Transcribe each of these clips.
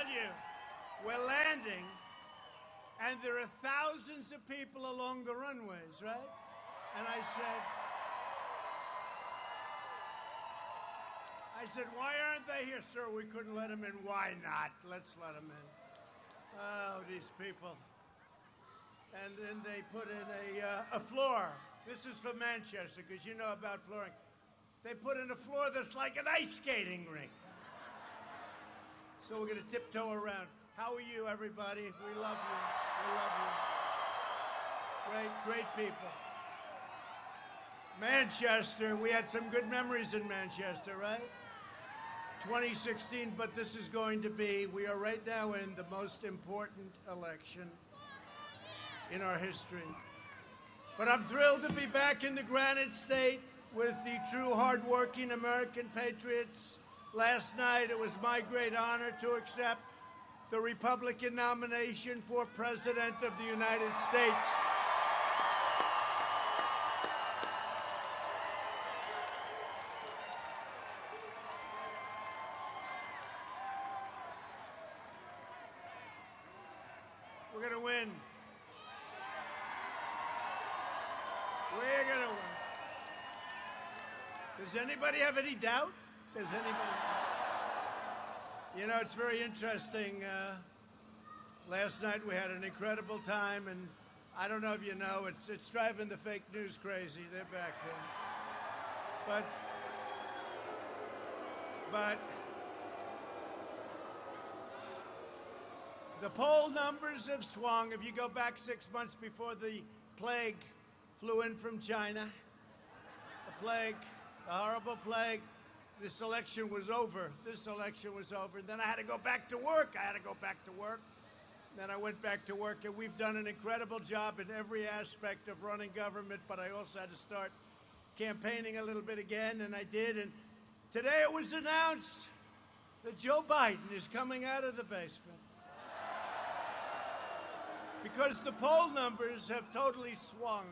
tell you, we're landing, and there are thousands of people along the runways, right? And I said, why aren't they here? Sir, we couldn't let them in. Why not? Let's let them in. Oh, these people. And then they put in a floor. This is for Manchester, because you know about flooring. They put in a floor that's like an ice skating rink. So we're going to tiptoe around. How are you, everybody? We love you. We love you. Great people. Manchester, we had some good memories in Manchester, right? 2016, but this is going to be, we are right now in the most important election in our history. But I'm thrilled to be back in the Granite State with the true hardworking American patriots. Last night, it was my great honor to accept the Republican nomination for President of the United States. We're going to win. We're going to win. Does anybody have any doubt? Does anybody? You know, it's very interesting. Last night we had an incredible time, and I don't know if you know, it's driving the fake news crazy. They're back there. But the poll numbers have swung. If you go back 6 months before the plague flew in from China, the horrible plague, this election was over. And then I had to go back to work. Then I went back to work, and we've done an incredible job in every aspect of running government, but I also had to start campaigning a little bit again, and I did. And today it was announced that Joe Biden is coming out of the basement. Because the poll numbers have totally swung.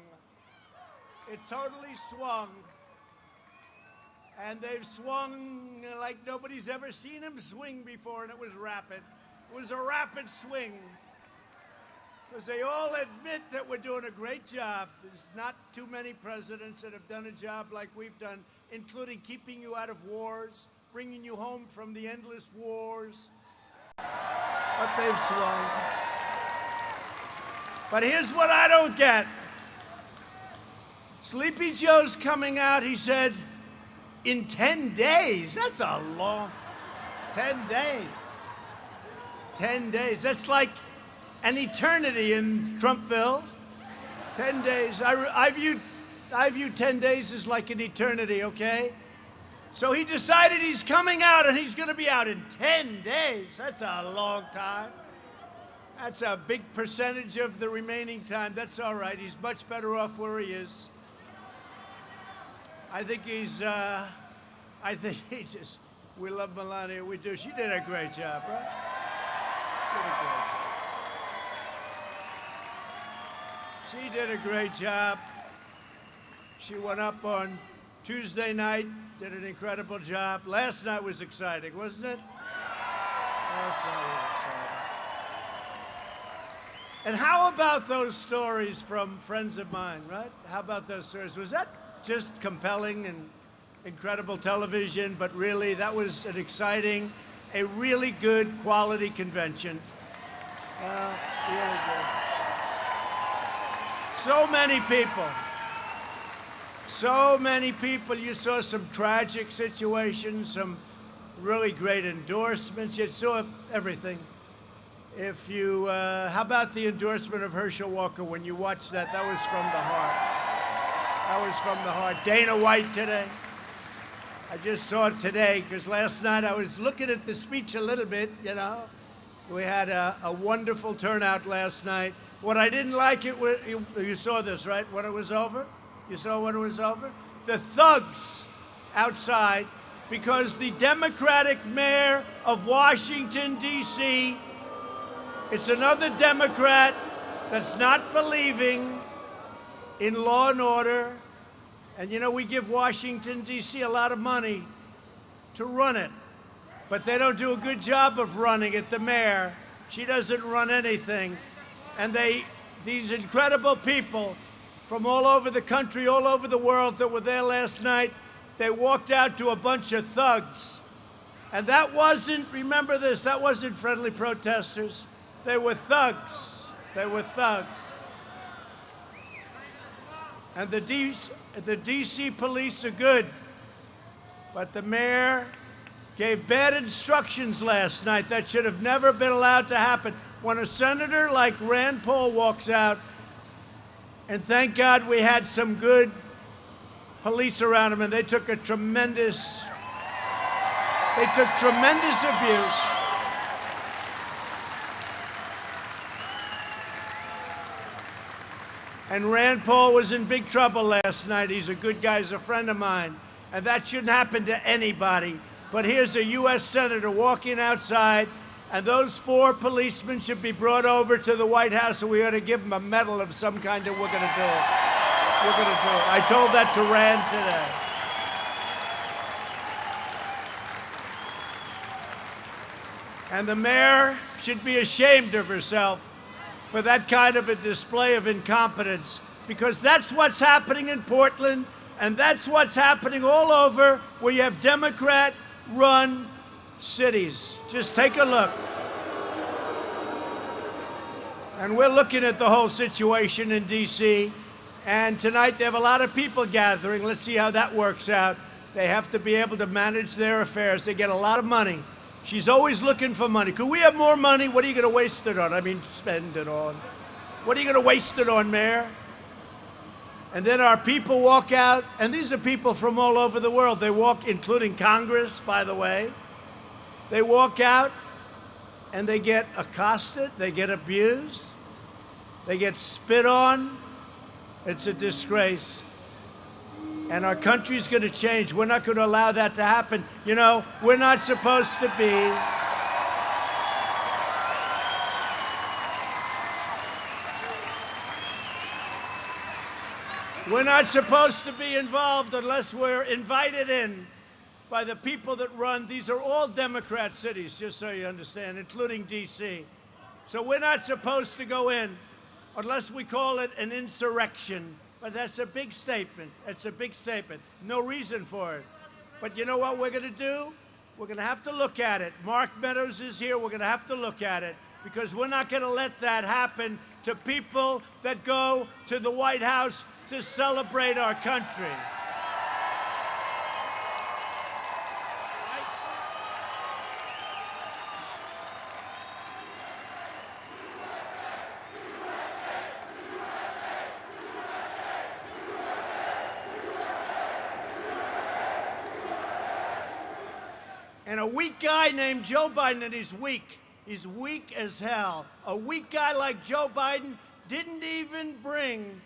It totally swung. And they've swung like nobody's ever seen him swing before, and it was rapid. It was a rapid swing. Because they all admit that we're doing a great job. There's not too many presidents that have done a job like we've done, including keeping you out of wars, bringing you home from the endless wars. But they've swung. But here's what I don't get. Sleepy Joe's coming out, he said, in 10 days. That's a long 10 days. 10 days. That's like an eternity in Trumpville. 10 days. I view 10 days as like an eternity, okay? So he decided he's coming out, and he's going to be out in 10 days. That's a long time. That's a big percentage of the remaining time. That's all right. He's much better off where he is. I think we love Melania. We do. She did a great job, right? She did a great job. She went up on Tuesday night, did an incredible job. Last night was exciting, wasn't it? Last night was exciting. And how about those stories from friends of mine, right? How about those stories? Was that just compelling and incredible television, but really that was an exciting, a really good quality convention. Really good. So many people. You saw some tragic situations, some really great endorsements. You saw everything. How about the endorsement of Herschel Walker? When you watched that, that was from the heart. That was from the heart. Dana White today. I just saw it today because last night I was looking at the speech a little bit, you know. We had a wonderful turnout last night. What I didn't like, you saw this, right, when it was over? You saw when it was over? The thugs outside, because the Democratic mayor of Washington, D.C., it's another Democrat that's not believing in law and order. And, you know, we give Washington, D.C. a lot of money to run it. but they don't do a good job of running it. The mayor, she doesn't run anything. And these incredible people from all over the country, all over the world that were there last night, they walked out to a bunch of thugs. And that wasn't, remember this, that wasn't friendly protesters. They were thugs. They were thugs. And the DC police are good. But the mayor gave bad instructions last night that should have never been allowed to happen. When a senator like Rand Paul walks out, and thank God we had some good police around him, and they took tremendous abuse. And Rand Paul was in big trouble last night. He's a good guy, he's a friend of mine. And that shouldn't happen to anybody. But here's a U.S. senator walking outside, and those 4 policemen should be brought over to the White House, and we ought to give them a medal of some kind, and we're going to do it. We're going to do it. I told that to Rand today. And the mayor should be ashamed of herself for that kind of a display of incompetence, because that's what's happening in Portland, and that's what's happening all over where you have Democrat-run cities. Just take a look. And we're looking at the whole situation in D.C., and tonight they have a lot of people gathering. Let's see how that works out. They have to be able to manage their affairs. They get a lot of money. She's always looking for money. Could we have more money? What are you going to waste it on? I mean, spend it on. What are you going to waste it on, Mayor? And then our people walk out, and these are people from all over the world. They walk, including Congress, by the way. They walk out, and they get accosted, they get abused, they get spit on. It's a disgrace. And our country's going to change. We're not going to allow that to happen. You know, we're not supposed to be. We're not supposed to be involved unless we're invited in by the people that run. These are all Democrat cities, just so you understand, including D.C. So we're not supposed to go in unless we call it an insurrection. But that's a big statement. It's a big statement. No reason for it. But you know what we're going to do? We're going to have to look at it. Mark Meadows is here. We're going to have to look at it, because we're not going to let that happen to people that go to the White House to celebrate our country. And a weak guy named Joe Biden, and he's weak. He's weak as hell. A weak guy like Joe Biden didn't even bring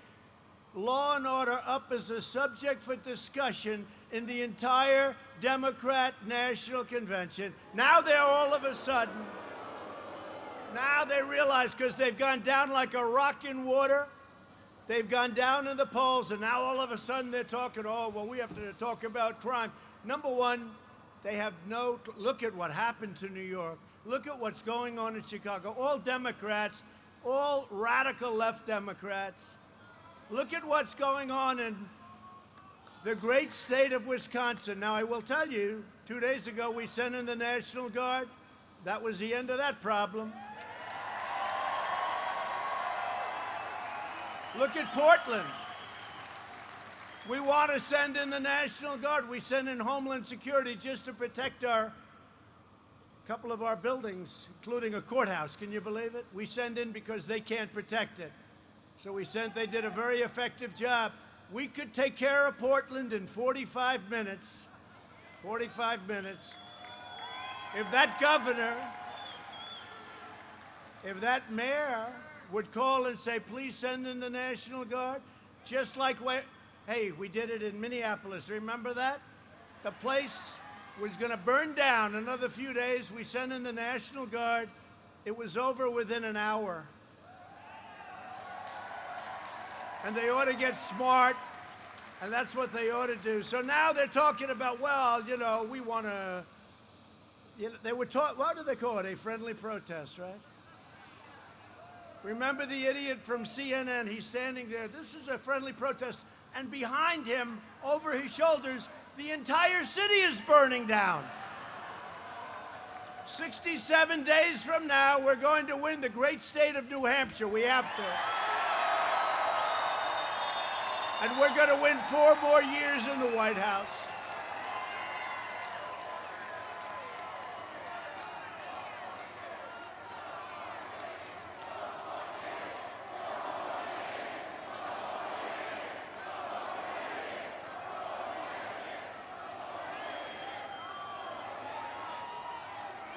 law and order up as a subject for discussion in the entire Democrat National Convention. Now they're all of a sudden, now they realize, because they've gone down like a rock in water, they've gone down in the polls, and now all of a sudden they're talking, oh, well, we have to talk about crime. Number one, they have no, look at what happened to New York. Look at what's going on in Chicago. All Democrats, all radical left Democrats. Look at what's going on in the great state of Wisconsin. Now, I will tell you, 2 days ago, we sent in the National Guard. That was the end of that problem. Look at Portland. We want to send in the National Guard. We send in Homeland Security just to protect a couple of our buildings, including a courthouse. Can you believe it? We send in because they can't protect it. So we sent, they did a very effective job. We could take care of Portland in 45 minutes. 45 minutes. If that governor, if that mayor would call and say, please send in the National Guard, just like hey, we did it in Minneapolis. Remember that? The place was going to burn down another few days. We sent in the National Guard. It was over within an hour. And they ought to get smart, and that's what they ought to do. So now they're talking about, well, you know, we want to They were taught, what do they call it? A friendly protest, right? Remember the idiot from CNN? He's standing there. This is a friendly protest. And behind him, over his shoulders, the entire city is burning down. 67 days from now, we're going to win the great state of New Hampshire. We have to. And we're going to win 4 more years in the White House.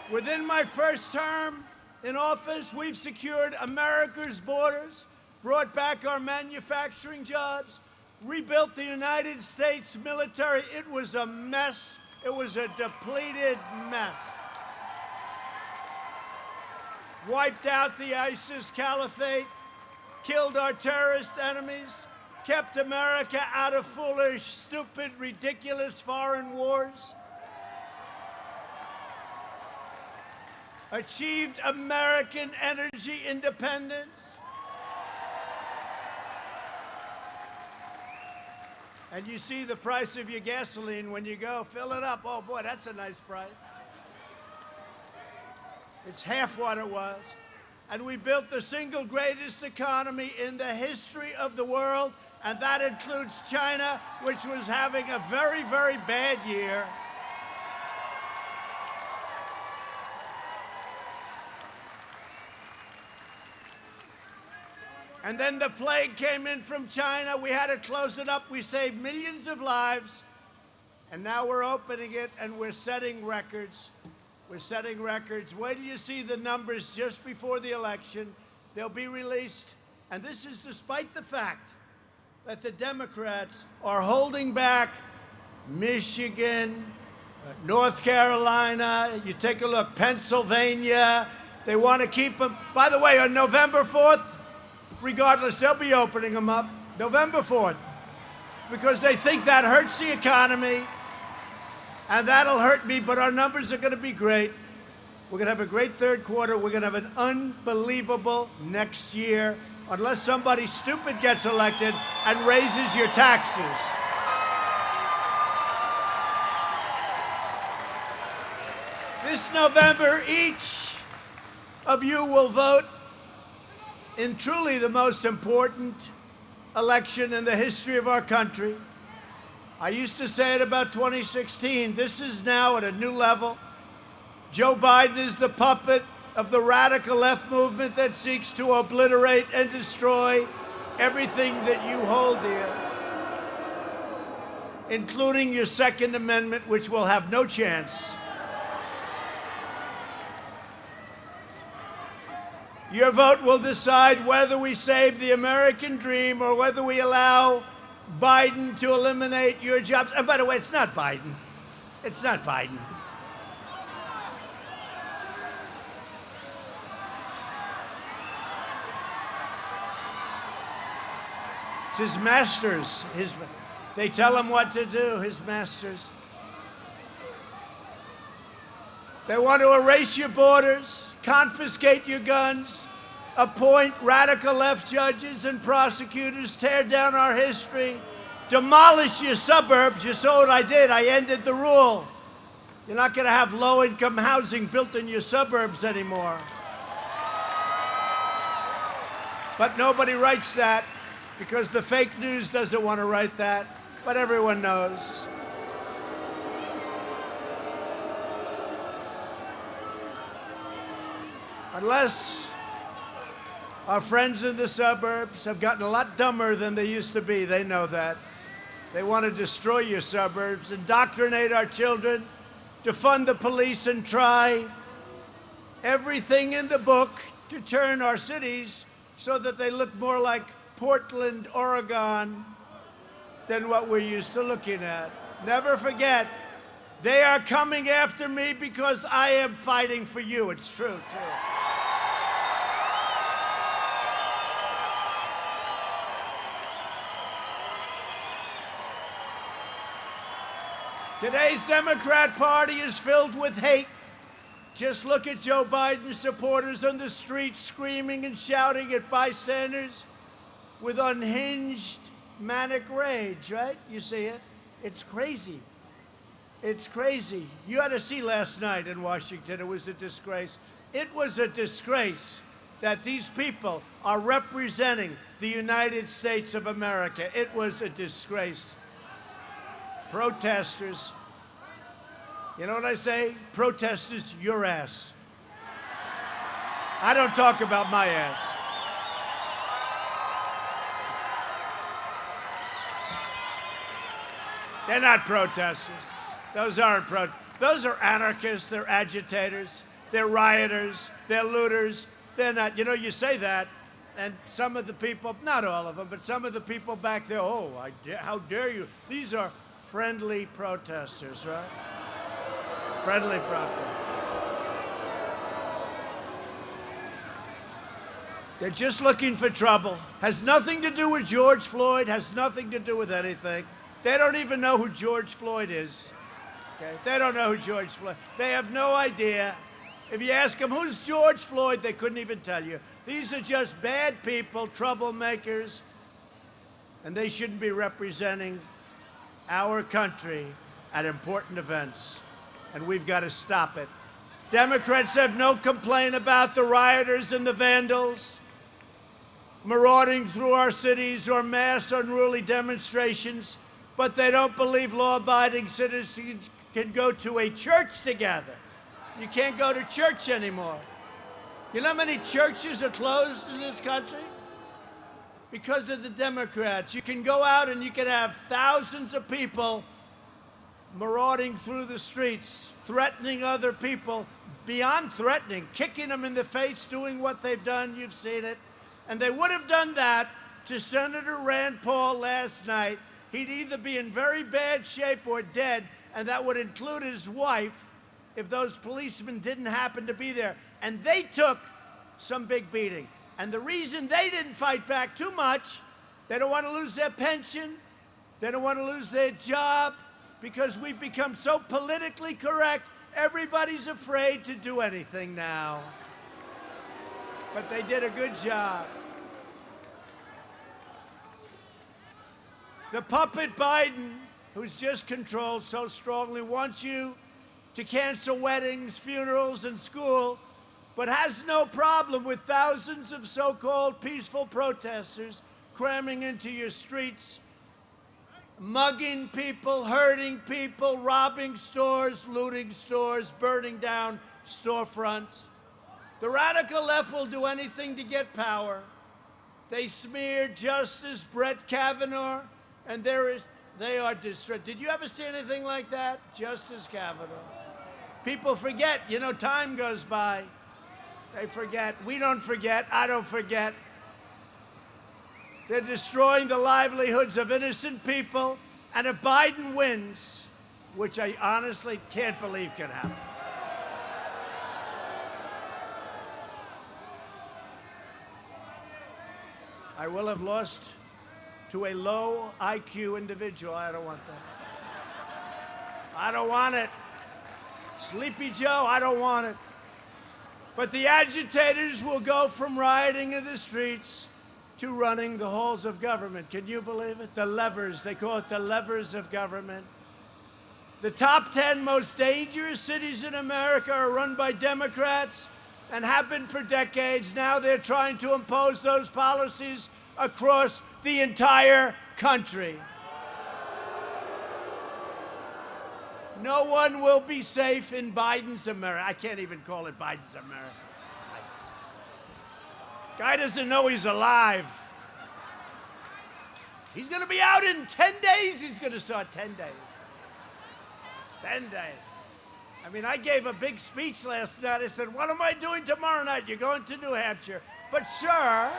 Within my first term in office, we've secured America's borders, brought back our manufacturing jobs, rebuilt the United States military. It was a mess. It was a depleted mess. Wiped out the ISIS caliphate, killed our terrorist enemies, kept America out of foolish, stupid, ridiculous foreign wars, achieved American energy independence. And you see the price of your gasoline when you go fill it up. Oh boy, that's a nice price. It's half what it was. And we built the single greatest economy in the history of the world, and that includes China, which was having a very, very bad year. And then the plague came in from China. We had to close it up. We saved millions of lives. And now we're opening it, and we're setting records. We're setting records. Wait till you see the numbers just before the election. They'll be released. And this is despite the fact that the Democrats are holding back Michigan, North Carolina. You take a look, Pennsylvania. They want to keep them. By the way, on November 4th, regardless, they'll be opening them up November 4th because they think that hurts the economy, and that'll hurt me, but our numbers are going to be great. We're going to have a great third quarter. We're going to have an unbelievable next year, unless somebody stupid gets elected and raises your taxes. This November, each of you will vote in truly the most important election in the history of our country. I used to say it about 2016. This is now at a new level. Joe Biden is the puppet of the radical left movement that seeks to obliterate and destroy everything that you hold dear, including your Second Amendment, which will have no chance. Your vote will decide whether we save the American dream or whether we allow Biden to eliminate your jobs. And by the way, it's not Biden. It's not Biden. It's his masters. They tell him what to do, his masters. They want to erase your borders, confiscate your guns, appoint radical left judges and prosecutors, tear down our history, demolish your suburbs. You saw what I did. I ended the rule. You're not going to have low-income housing built in your suburbs anymore. But nobody writes that because the fake news doesn't want to write that, but everyone knows. Unless our friends in the suburbs have gotten a lot dumber than they used to be, they know that. They want to destroy your suburbs, indoctrinate our children, defund the police, and try everything in the book to turn our cities so that they look more like Portland, Oregon, than what we're used to looking at. Never forget, they are coming after me because I am fighting for you. It's true, too. Today's Democrat Party is filled with hate Just look at Joe Biden's supporters on the street screaming and shouting at bystanders with unhinged manic rage, right? You see it? It's crazy. It's crazy. You had to see last night in Washington. It was a disgrace. It was a disgrace that these people are representing the United States of America. It was a disgrace. Protesters. You know what I say? Protesters, your ass. I don't talk about my ass. They're not protesters. Those aren't protesters. Those are anarchists. They're agitators. They're rioters. They're looters. They're not. You know, you say that, and some of the people, not all of them, but some of the people back there, oh, how dare you? These are friendly protesters, right? Friendly protesters. They're just looking for trouble. Has nothing to do with George Floyd, has nothing to do with anything. They don't even know who George Floyd is. Okay? They don't know who George Floyd. They have no idea. If you ask them, who's George Floyd, they couldn't even tell you. These are just bad people, troublemakers, and they shouldn't be representing our country at important events. And we've got to stop it. Democrats have no complaint about the rioters and the vandals marauding through our cities or mass unruly demonstrations, but they don't believe law-abiding citizens can go to a church together. You can't go to church anymore. You know how many churches are closed in this country? Because of the Democrats. You can go out and you can have thousands of people marauding through the streets, threatening other people, beyond threatening, kicking them in the face, doing what they've done. You've seen it. And they would have done that to Senator Rand Paul last night. He'd either be in very bad shape or dead, and that would include his wife if those policemen didn't happen to be there. And they took some big beating. And the reason they didn't fight back too much, they don't want to lose their pension, they don't want to lose their job, because we've become so politically correct, everybody's afraid to do anything now. But they did a good job. The puppet Biden, who's just controlled so strongly, wants you to cancel weddings, funerals, and school, but has no problem with thousands of so-called peaceful protesters cramming into your streets, mugging people, hurting people, robbing stores, looting stores, burning down storefronts. The radical left will do anything to get power. They smeared Justice Brett Kavanaugh, and they are distraught. Did you ever see anything like that? Justice Kavanaugh. People forget. You know, time goes by. They forget. We don't forget. I don't forget. They're destroying the livelihoods of innocent people. And if Biden wins, which I honestly can't believe can happen, I will have lost to a low IQ individual. I don't want that. I don't want it. Sleepy Joe, I don't want it. But the agitators will go from rioting in the streets to running the halls of government. Can you believe it? The levers, they call it the levers of government. The top 10 most dangerous cities in America are run by Democrats and have been for decades. Now they're trying to impose those policies across the entire country. No one will be safe in Biden's America. I can't even call it Biden's America. Guy doesn't know he's alive. He's going to be out in 10 days. He's going to start 10 days. 10 days. I mean, I gave a big speech last night. I said, what am I doing tomorrow night? You're going to New Hampshire. But sure.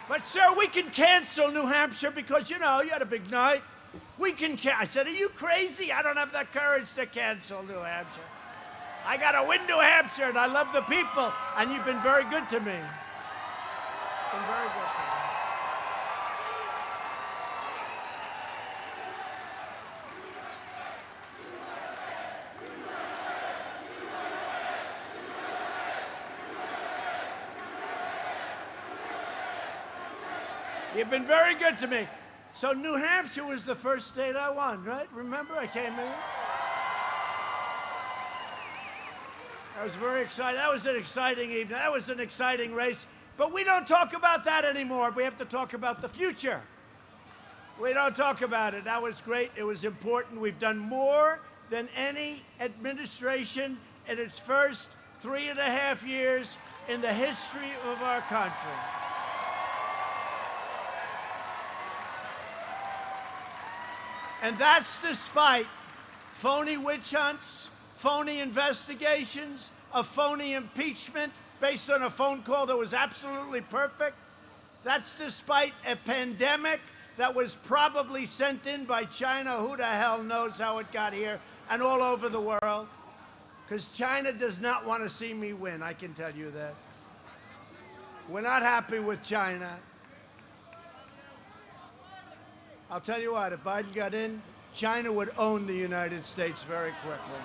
But, sir, we can cancel New Hampshire because, you know, you had a big night. We can I said, are you crazy? I don't have the courage to cancel New Hampshire. I got to win New Hampshire, and I love the people, and you've been very good to me. Been very good to me. You've been very good to me. So New Hampshire was the first state I won, right? Remember, I came in. I was very excited. That was an exciting evening. That was an exciting race. But we don't talk about that anymore. We have to talk about the future. We don't talk about it. That was great. It was important. We've done more than any administration in its first 3.5 years in the history of our country. And that's despite phony witch hunts, phony investigations, a phony impeachment based on a phone call that was absolutely perfect. That's despite a pandemic that was probably sent in by China. Who the hell knows how it got here, and all over the world. Because China does not want to see me win, I can tell you that. We're not happy with China. I'll tell you what, if Biden got in, China would own the United States very quickly.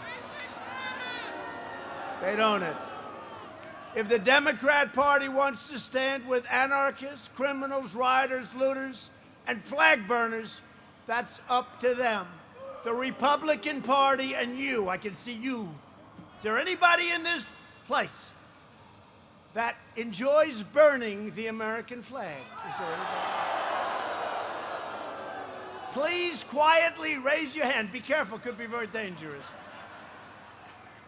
They'd own it. If the Democrat Party wants to stand with anarchists, criminals, rioters, looters, and flag burners, that's up to them. The Republican Party and you, I can see you. Is there anybody in this place that enjoys burning the American flag? Is there anybody? Please quietly raise your hand. Be careful, could be very dangerous.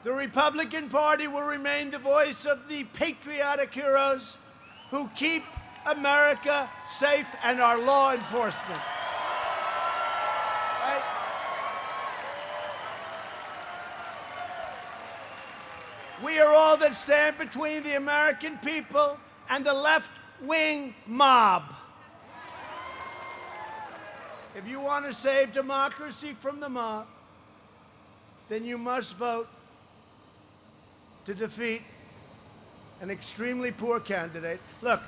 The Republican Party will remain the voice of the patriotic heroes who keep America safe and our law enforcement. Right? We are all that stand between the American people and the left-wing mob. If you want to save democracy from the mob, then you must vote to defeat an extremely poor candidate. Look,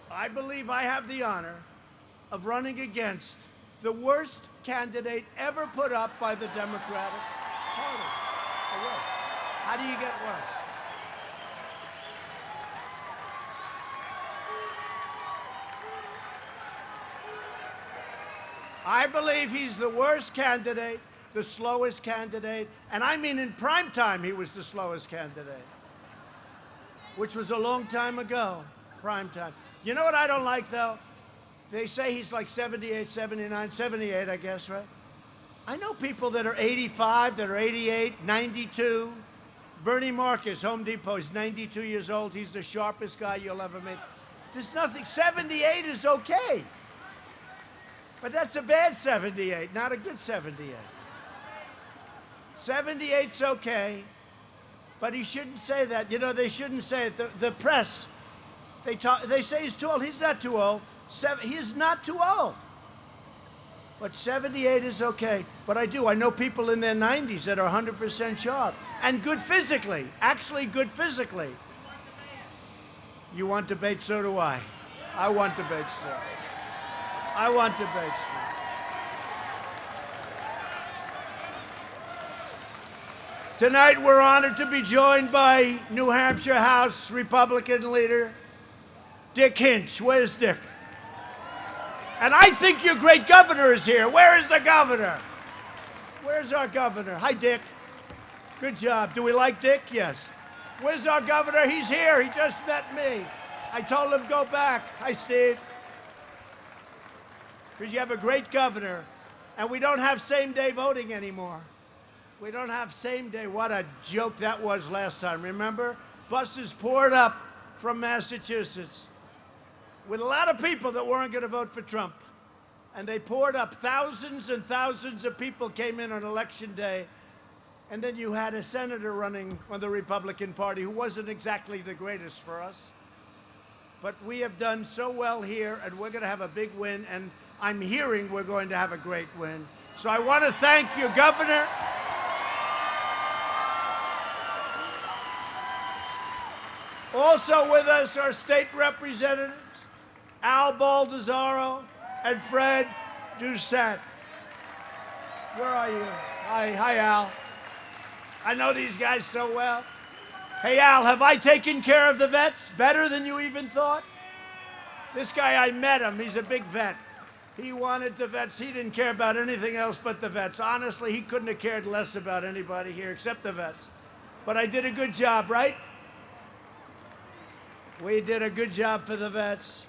I believe I have the honor of running against the worst candidate ever put up by the Democratic Party. The worst. How do you get worse? I believe he's the worst candidate, the slowest candidate, and I mean in prime time he was the slowest candidate, which was a long time ago, prime time. You know what I don't like, though? They say he's like 78, 79, 78, I guess, right? I know people that are 85, that are 88, 92. Bernie Marcus, Home Depot, is 92 years old. He's the sharpest guy you'll ever meet. There's nothing. 78 is okay. But that's a bad 78, not a good 78. 78's okay, but he shouldn't say that. You know, they shouldn't say it. The press, they say he's too old. He's not too old. He's not too old. But 78 is okay. But I know people in their 90s that are 100% sharp and good physically, actually good physically. You want debate, so do I. I want debate still. I want debate still. Tonight we're honored to be joined by New Hampshire House Republican leader Dick Hinch. Where's Dick? And I think your great governor is here. Where is the governor? Where's our governor? Hi, Dick. Good job. Do we like Dick? Yes. Where's our governor? He's here. He just met me. I told him go back. Hi, Steve. Because you have a great governor, and we don't have same-day voting anymore. We don't have same-day. What a joke that was last time, remember? Buses poured up from Massachusetts with a lot of people that weren't going to vote for Trump. And they poured up. Thousands and thousands of people came in on Election Day. And then you had a senator running on the Republican Party who wasn't exactly the greatest for us. But we have done so well here, and we're going to have a big win. And I'm hearing we're going to have a great win. So I want to thank your governor. Also with us are state representatives Al Baldessaro and Fred Doucette. Where are you? Hi, Al. I know these guys so well. Hey, Al, have I taken care of the vets better than you even thought? This guy, I met him. He's a big vet. He wanted the vets. He didn't care about anything else but the vets. Honestly, he couldn't have cared less about anybody here except the vets. But I did a good job, right? We did a good job for the vets.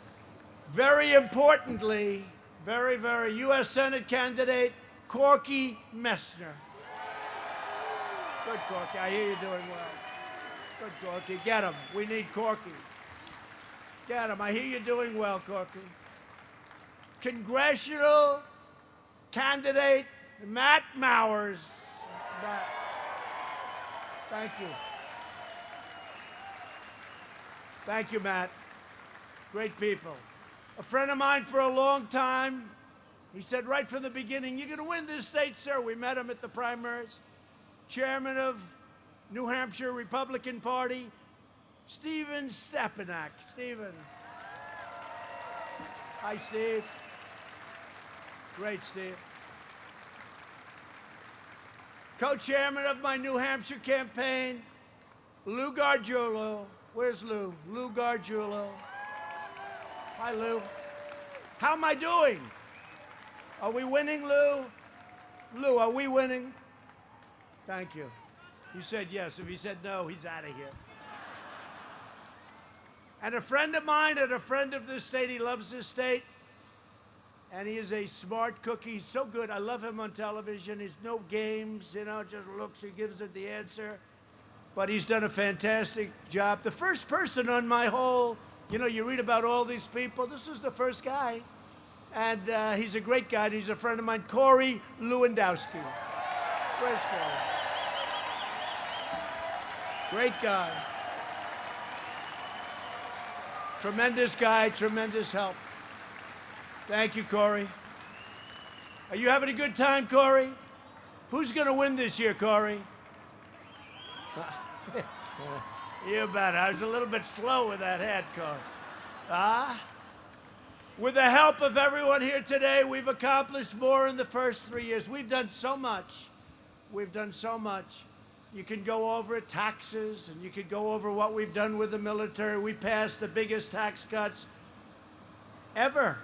Very importantly, very, U.S. Senate candidate, Corky Messner. Good, Corky. I hear you're doing well. Good, Corky. Get him. We need Corky. Get him. I hear you're doing well, Corky. Congressional candidate Matt Mowers. Matt. Thank you. Thank you, Matt. Great people. A friend of mine for a long time, he said right from the beginning, you're going to win this state, sir. We met him at the primaries. Chairman of New Hampshire Republican Party, Stephen Stepanak. Stephen. Hi, Steve. Great, Steve. Co-chairman of my New Hampshire campaign, Lou Gargiulo. Where's Lou? Lou Gargiulo. Hi, Lou. How am I doing? Are we winning, Lou? Lou, are we winning? Thank you. He said yes. If he said no, he's out of here. And a friend of mine and a friend of this state, he loves this state. And he is a smart cookie. He's so good. I love him on television. He's no games, you know, just looks. He gives it the answer. But he's done a fantastic job. The first person on my whole, you know, you read about all these people. This is the first guy. And he's a great guy. And he's a friend of mine, Corey Lewandowski. Where's Corey? Great guy. Tremendous guy, tremendous help. Thank you, Corey. Are you having a good time, Corey? Who's going to win this year, Corey? You bet. I was a little bit slow with that head, Corey. With the help of everyone here today, we've accomplished more in the first 3 years. We've done so much. We've done so much. You can go over it, taxes, and you could go over what we've done with the military. We passed the biggest tax cuts ever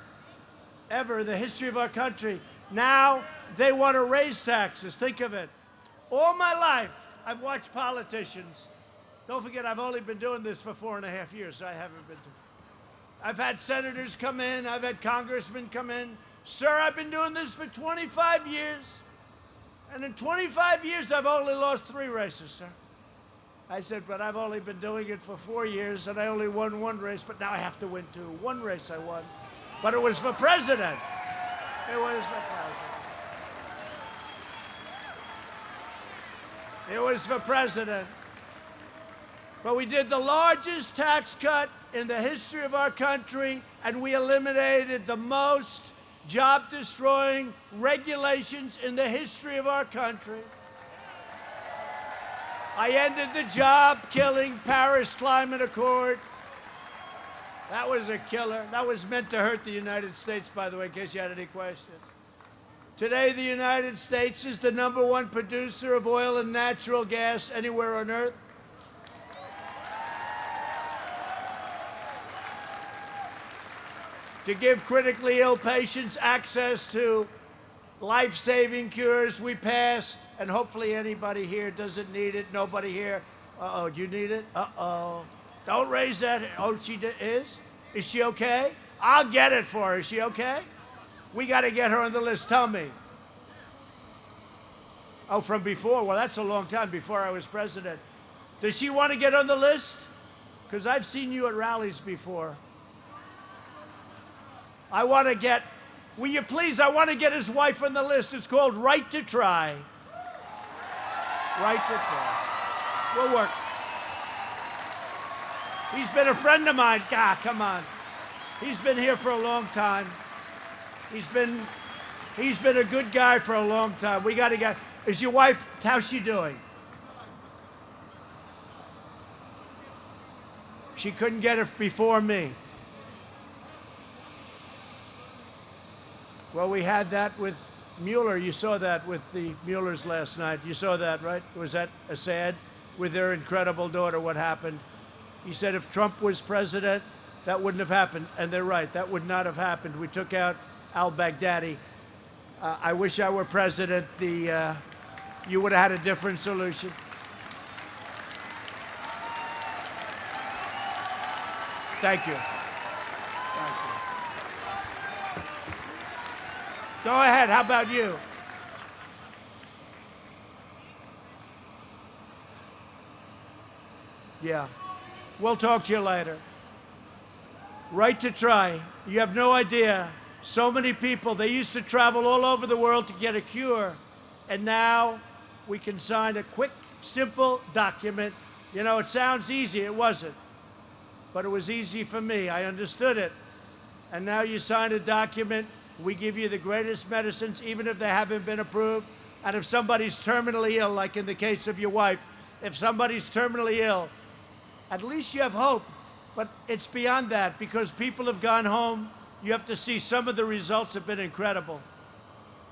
in the history of our country. Now they want to raise taxes. Think of it. All my life, I've watched politicians. Don't forget, I've only been doing this for 4.5 years, so I haven't been doing it. I've had senators come in. I've had congressmen come in. Sir, I've been doing this for 25 years. And in 25 years, I've only lost 3 races, sir. I said, but I've only been doing it for 4 years, and I only won 1 race, but now I have to win 2. 1 race I won. But it was for president. It was for president. It was for president. But we did the largest tax cut in the history of our country, and we eliminated the most job-destroying regulations in the history of our country. I ended the job-killing Paris Climate Accord. That was a killer. That was meant to hurt the United States, by the way, in case you had any questions. Today, the United States is the #1 producer of oil and natural gas anywhere on Earth. To give critically ill patients access to life-saving cures, we passed, and hopefully anybody here doesn't need it. Nobody here. Uh-oh, do you need it? Uh-oh. Don't raise that. Oh, she is? Is she okay? I'll get it for her. Is she okay? We got to get her on the list. Tell me. Oh, from before? Well, that's a long time, before I was president. Does she want to get on the list? Because I've seen you at rallies before. I want to get, will you please, I want to get his wife on the list. It's called Right to Try. Right to Try. We'll work. He's been a friend of mine. God, come on. He's been here for a long time. He's been a good guy for a long time. We got to get, is your wife, how's she doing? She couldn't get it before me. Well, we had that with Mueller. You saw that with the Muellers last night. You saw that, right? Was that sad with their incredible daughter, what happened? He said if Trump was president, that wouldn't have happened. And they're right, that would not have happened. We took out al-Baghdadi. I wish I were president. You would have had a different solution. Thank you. Thank you. Go ahead. How about you? Yeah. We'll talk to you later. Right to try. You have no idea. So many people, they used to travel all over the world to get a cure. And now we can sign a quick, simple document. You know, it sounds easy. It wasn't. But it was easy for me. I understood it. And now you sign a document. We give you the greatest medicines, even if they haven't been approved. And if somebody's terminally ill, like in the case of your wife, if somebody's terminally ill, at least you have hope. But it's beyond that, because people have gone home. You have to see some of the results have been incredible.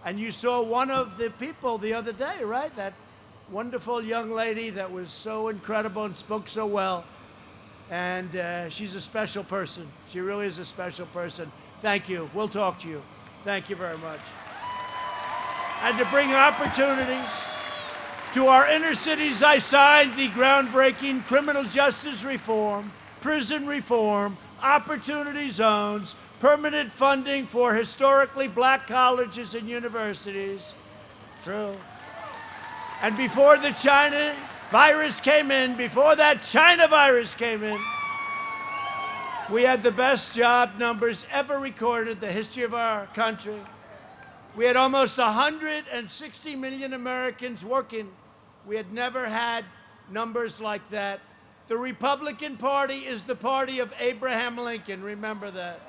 And you saw one of the people the other day, right? That wonderful young lady that was so incredible and spoke so well. And she's a special person. She really is a special person. Thank you. We'll talk to you. Thank you very much. And to bring opportunities to our inner cities, I signed the groundbreaking criminal justice reform, prison reform, opportunity zones, permanent funding for historically black colleges and universities. True. And before the China virus came in, before that China virus came in, we had the best job numbers ever recorded in the history of our country. We had almost 160 million Americans working. We had never had numbers like that. The Republican Party is the party of Abraham Lincoln. Remember that.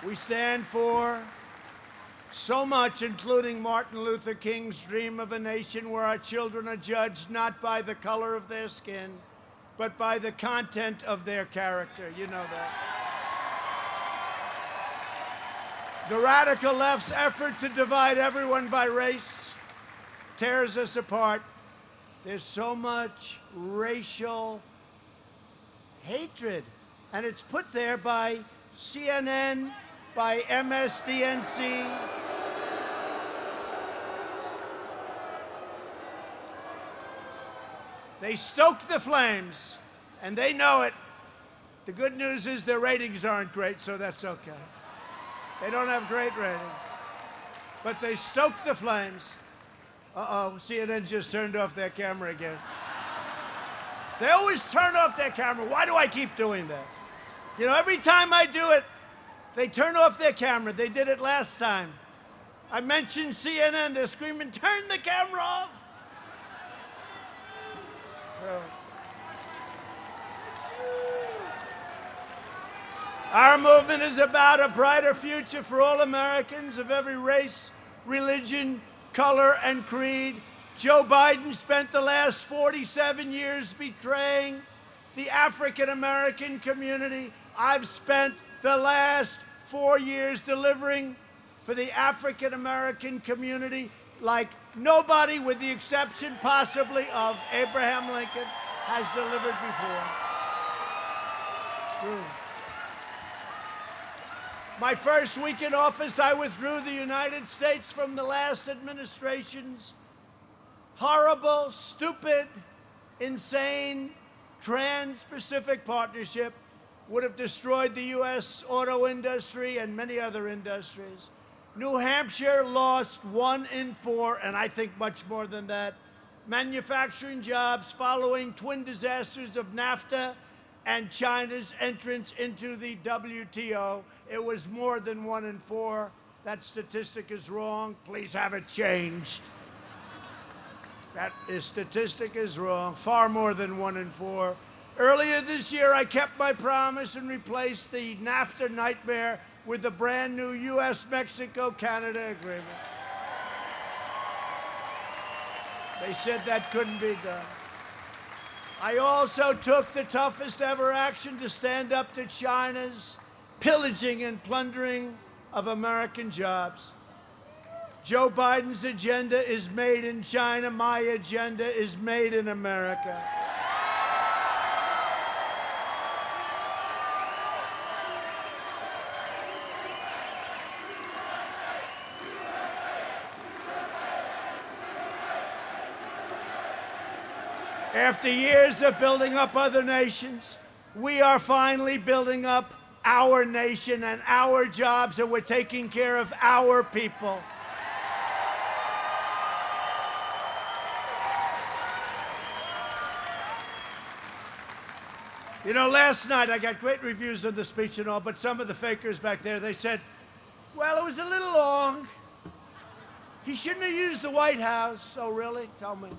We stand for so much, including Martin Luther King's dream of a nation where our children are judged not by the color of their skin, but by the content of their character. You know that. The radical left's effort to divide everyone by race tears us apart. There's so much racial hatred, and it's put there by CNN, by MSDNC. They stoke the flames, and they know it. The good news is their ratings aren't great, so that's okay. They don't have great ratings. But they stoked the flames. Uh-oh, CNN just turned off their camera again. They always turn off their camera. Why do I keep doing that? You know, every time I do it, they turn off their camera. They did it last time. I mentioned CNN. They're screaming, turn the camera off. So, our movement is about a brighter future for all Americans of every race, religion, color, and creed. Joe Biden spent the last 47 years betraying the African-American community. I've spent the last 4 years delivering for the African-American community like nobody, with the exception possibly of Abraham Lincoln, has delivered before. It's true. My first week in office, I withdrew the United States from the last administration's horrible, stupid, insane Trans-Pacific Partnership. Would have destroyed the U.S. auto industry and many other industries. New Hampshire lost 1 in 4, and I think much more than that, manufacturing jobs following twin disasters of NAFTA and China's entrance into the WTO. It was more than 1 in 4. That statistic is wrong. Please have it changed. That statistic is wrong. Far more than 1 in 4. Earlier this year, I kept my promise and replaced the NAFTA nightmare with the brand new U.S.-Mexico-Canada agreement. They said that couldn't be done. I also took the toughest ever action to stand up to China's pillaging and plundering of American jobs. Joe Biden's agenda is made in China. My agenda is made in America. After years of building up other nations, we are finally building up our nation and our jobs, and we're taking care of our people. You know, last night I got great reviews on the speech and all, but some of the fakers back there, they said, well, it was a little long. He shouldn't have used the White House. Oh, really? Tell me.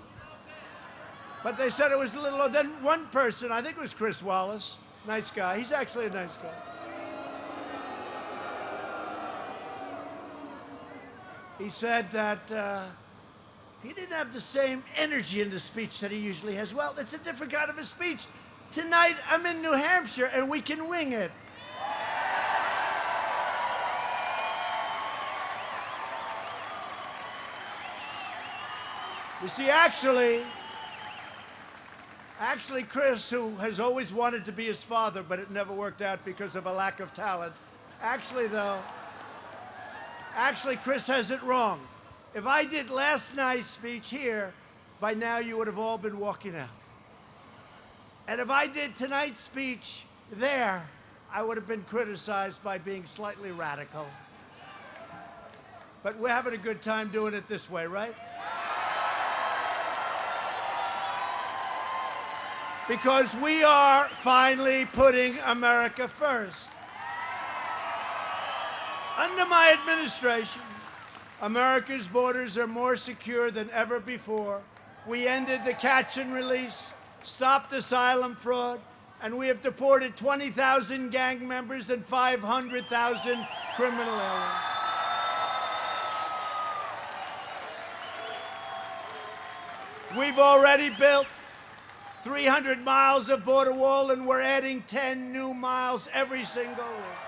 But they said it was a little long. Then one person, I think it was Chris Wallace, nice guy. He's actually a nice guy. He said that he didn't have the same energy in the speech that he usually has. Well, it's a different kind of a speech. Tonight, I'm in New Hampshire, and we can wing it. You see, actually, Chris, who has always wanted to be his father, but it never worked out because of a lack of talent, actually, Chris has it wrong. If I did last night's speech here, by now you would have all been walking out. And if I did tonight's speech there, I would have been criticized by being slightly radical. But we're having a good time doing it this way, right? Because we are finally putting America first. Under my administration, America's borders are more secure than ever before. We ended the catch and release, stopped asylum fraud, and we have deported 20,000 gang members and 500,000 criminal aliens. We've already built 300 miles of border wall, and we're adding 10 new miles every single week.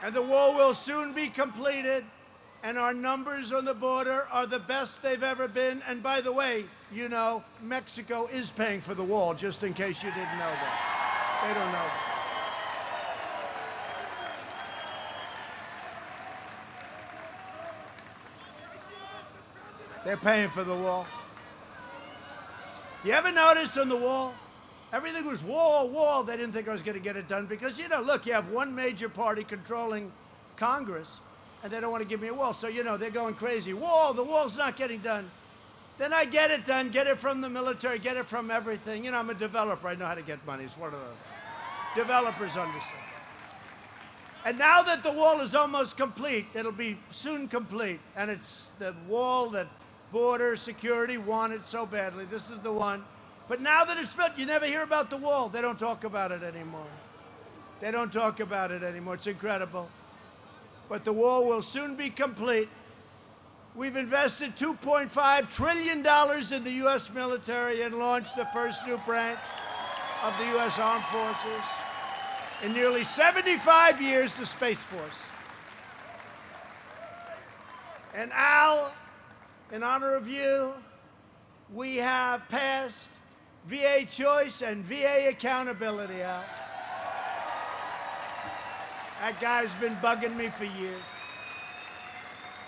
And the wall will soon be completed, and our numbers on the border are the best they've ever been. And by the way, you know, Mexico is paying for the wall, just in case you didn't know that. They don't know that. They're paying for the wall. You ever notice on the wall, everything was wall, wall. They didn't think I was going to get it done because, you know, look, you have one major party controlling Congress, and they don't want to give me a wall. So, you know, they're going crazy. Wall, the wall's not getting done. Then I get it done, get it from the military, get it from everything. You know, I'm a developer. I know how to get money. It's one of the developers understand. And now that the wall is almost complete, it'll be soon complete, and it's the wall that border security wanted so badly. This is the one. But now that it's built, you never hear about the wall. They don't talk about it anymore. They don't talk about it anymore. It's incredible. But the wall will soon be complete. We've invested $2.5 trillion in the U.S. military and launched the first new branch of the U.S. Armed Forces. In nearly 75 years, the Space Force. And Al, in honor of you, we have passed VA choice and VA accountability, Al. That guy's been bugging me for years.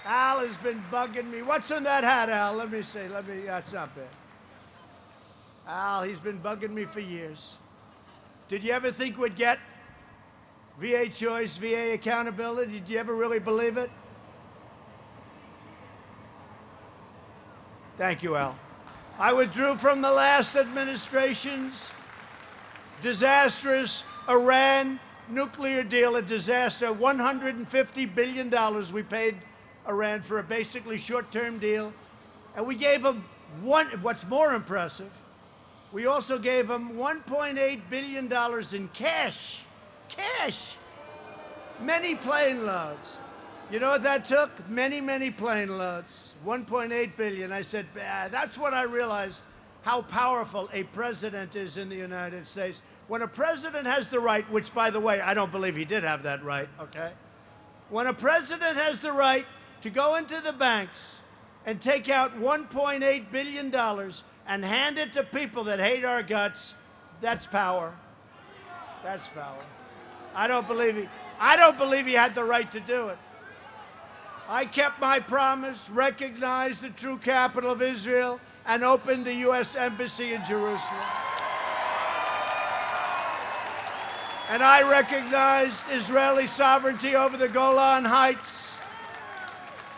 Al has been bugging me. What's on that hat, Al? Let me see. That's not bad. Al, he's been bugging me for years. Did you ever think we'd get VA choice, VA accountability? Did you ever really believe it? Thank you, Al. I withdrew from the last administration's disastrous Iran nuclear deal, a disaster. $150 billion we paid Iran for a basically short-term deal. And we gave them what's more impressive, we also gave them $1.8 billion in cash. Cash. Many plane loads. You know what that took? Many, many plane loads. 1.8 billion. I said, that's when I realized how powerful a president is in the United States. When a president has the right, which, by the way, I don't believe he did have that right, okay? When a president has the right to go into the banks and take out $1.8 billion and hand it to people that hate our guts, that's power. That's power. I don't believe he had the right to do it. I kept my promise, recognized the true capital of Israel, and opened the U.S. Embassy in Jerusalem. And I recognized Israeli sovereignty over the Golan Heights.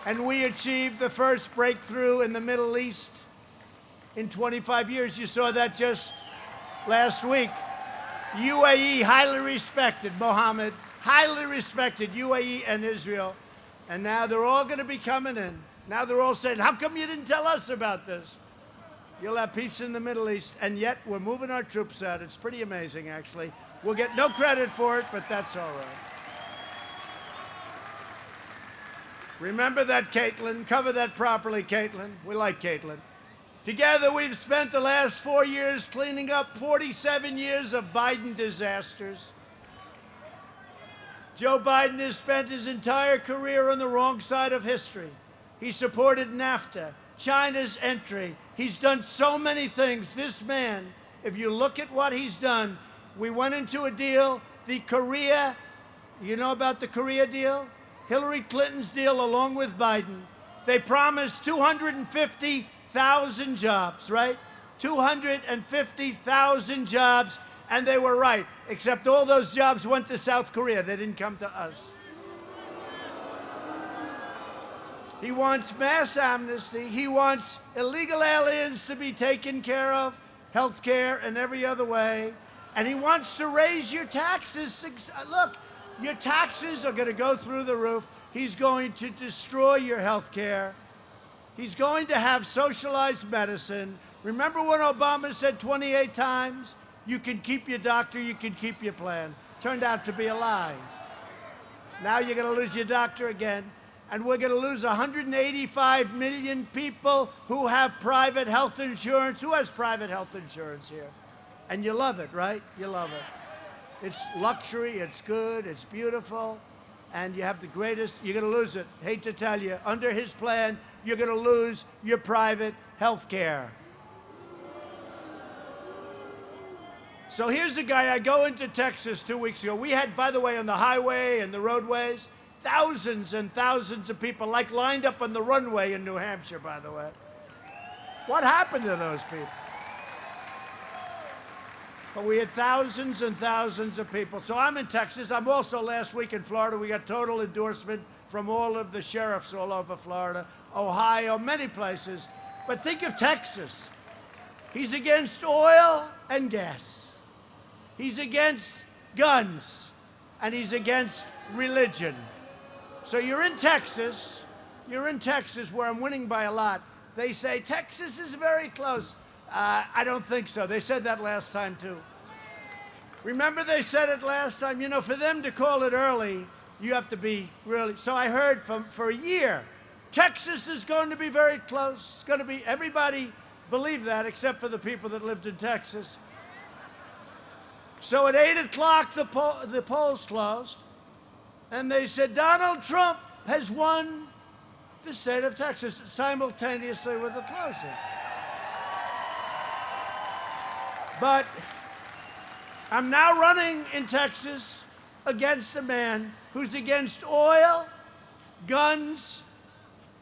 And we achieved the first breakthrough in the Middle East in 25 years. You saw that just last week. UAE, highly respected, Mohammed, highly respected, UAE and Israel. And now they're all going to be coming in. Now they're all saying, how come you didn't tell us about this? You'll have peace in the Middle East, and yet we're moving our troops out. It's pretty amazing, actually. We'll get no credit for it, but that's all right. Remember that, Caitlin. Cover that properly, Caitlin. We like Caitlin. Together, we've spent the last 4 years cleaning up 47 years of Biden disasters. Joe Biden has spent his entire career on the wrong side of history. He supported NAFTA, China's entry. He's done so many things. This man, if you look at what he's done, we went into a deal, the Korea, you know about the Korea deal? Hillary Clinton's deal along with Biden. They promised 250,000 jobs, right? 250,000 jobs, and they were right, except all those jobs went to South Korea. They didn't come to us. He wants mass amnesty. He wants illegal aliens to be taken care of, health care and every other way. And he wants to raise your taxes. Look, your taxes are going to go through the roof. He's going to destroy your health care. He's going to have socialized medicine. Remember when Obama said 28 times, you can keep your doctor, you can keep your plan? Turned out to be a lie. Now you're going to lose your doctor again. And we're going to lose 185 million people who have private health insurance. Who has private health insurance here? And you love it, right? You love it. It's luxury, it's good, it's beautiful, and you have the greatest. You're going to lose it. Hate to tell you. Under his plan, you're going to lose your private health care. So here's a guy. I go into Texas 2 weeks ago. We had, by the way, on the highway and the roadways, thousands and thousands of people, like lined up on the runway in New Hampshire, by the way. What happened to those people? But we had thousands and thousands of people. So I'm in Texas. I'm also last week in Florida. We got total endorsement from all of the sheriffs all over Florida, Ohio, many places. But think of Texas. He's against oil and gas. He's against guns. And he's against religion. So you're in Texas where I'm winning by a lot. They say Texas is very close. I don't think so. They said that last time, too. Remember they said it last time? You know, for them to call it early, you have to be really... So I heard for a year, Texas is going to be very close. It's going to be... Everybody believed that, except for the people that lived in Texas. So at 8 o'clock, the polls closed, and they said Donald Trump has won the state of Texas simultaneously with the closing. But I'm now running in Texas against a man who's against oil, guns,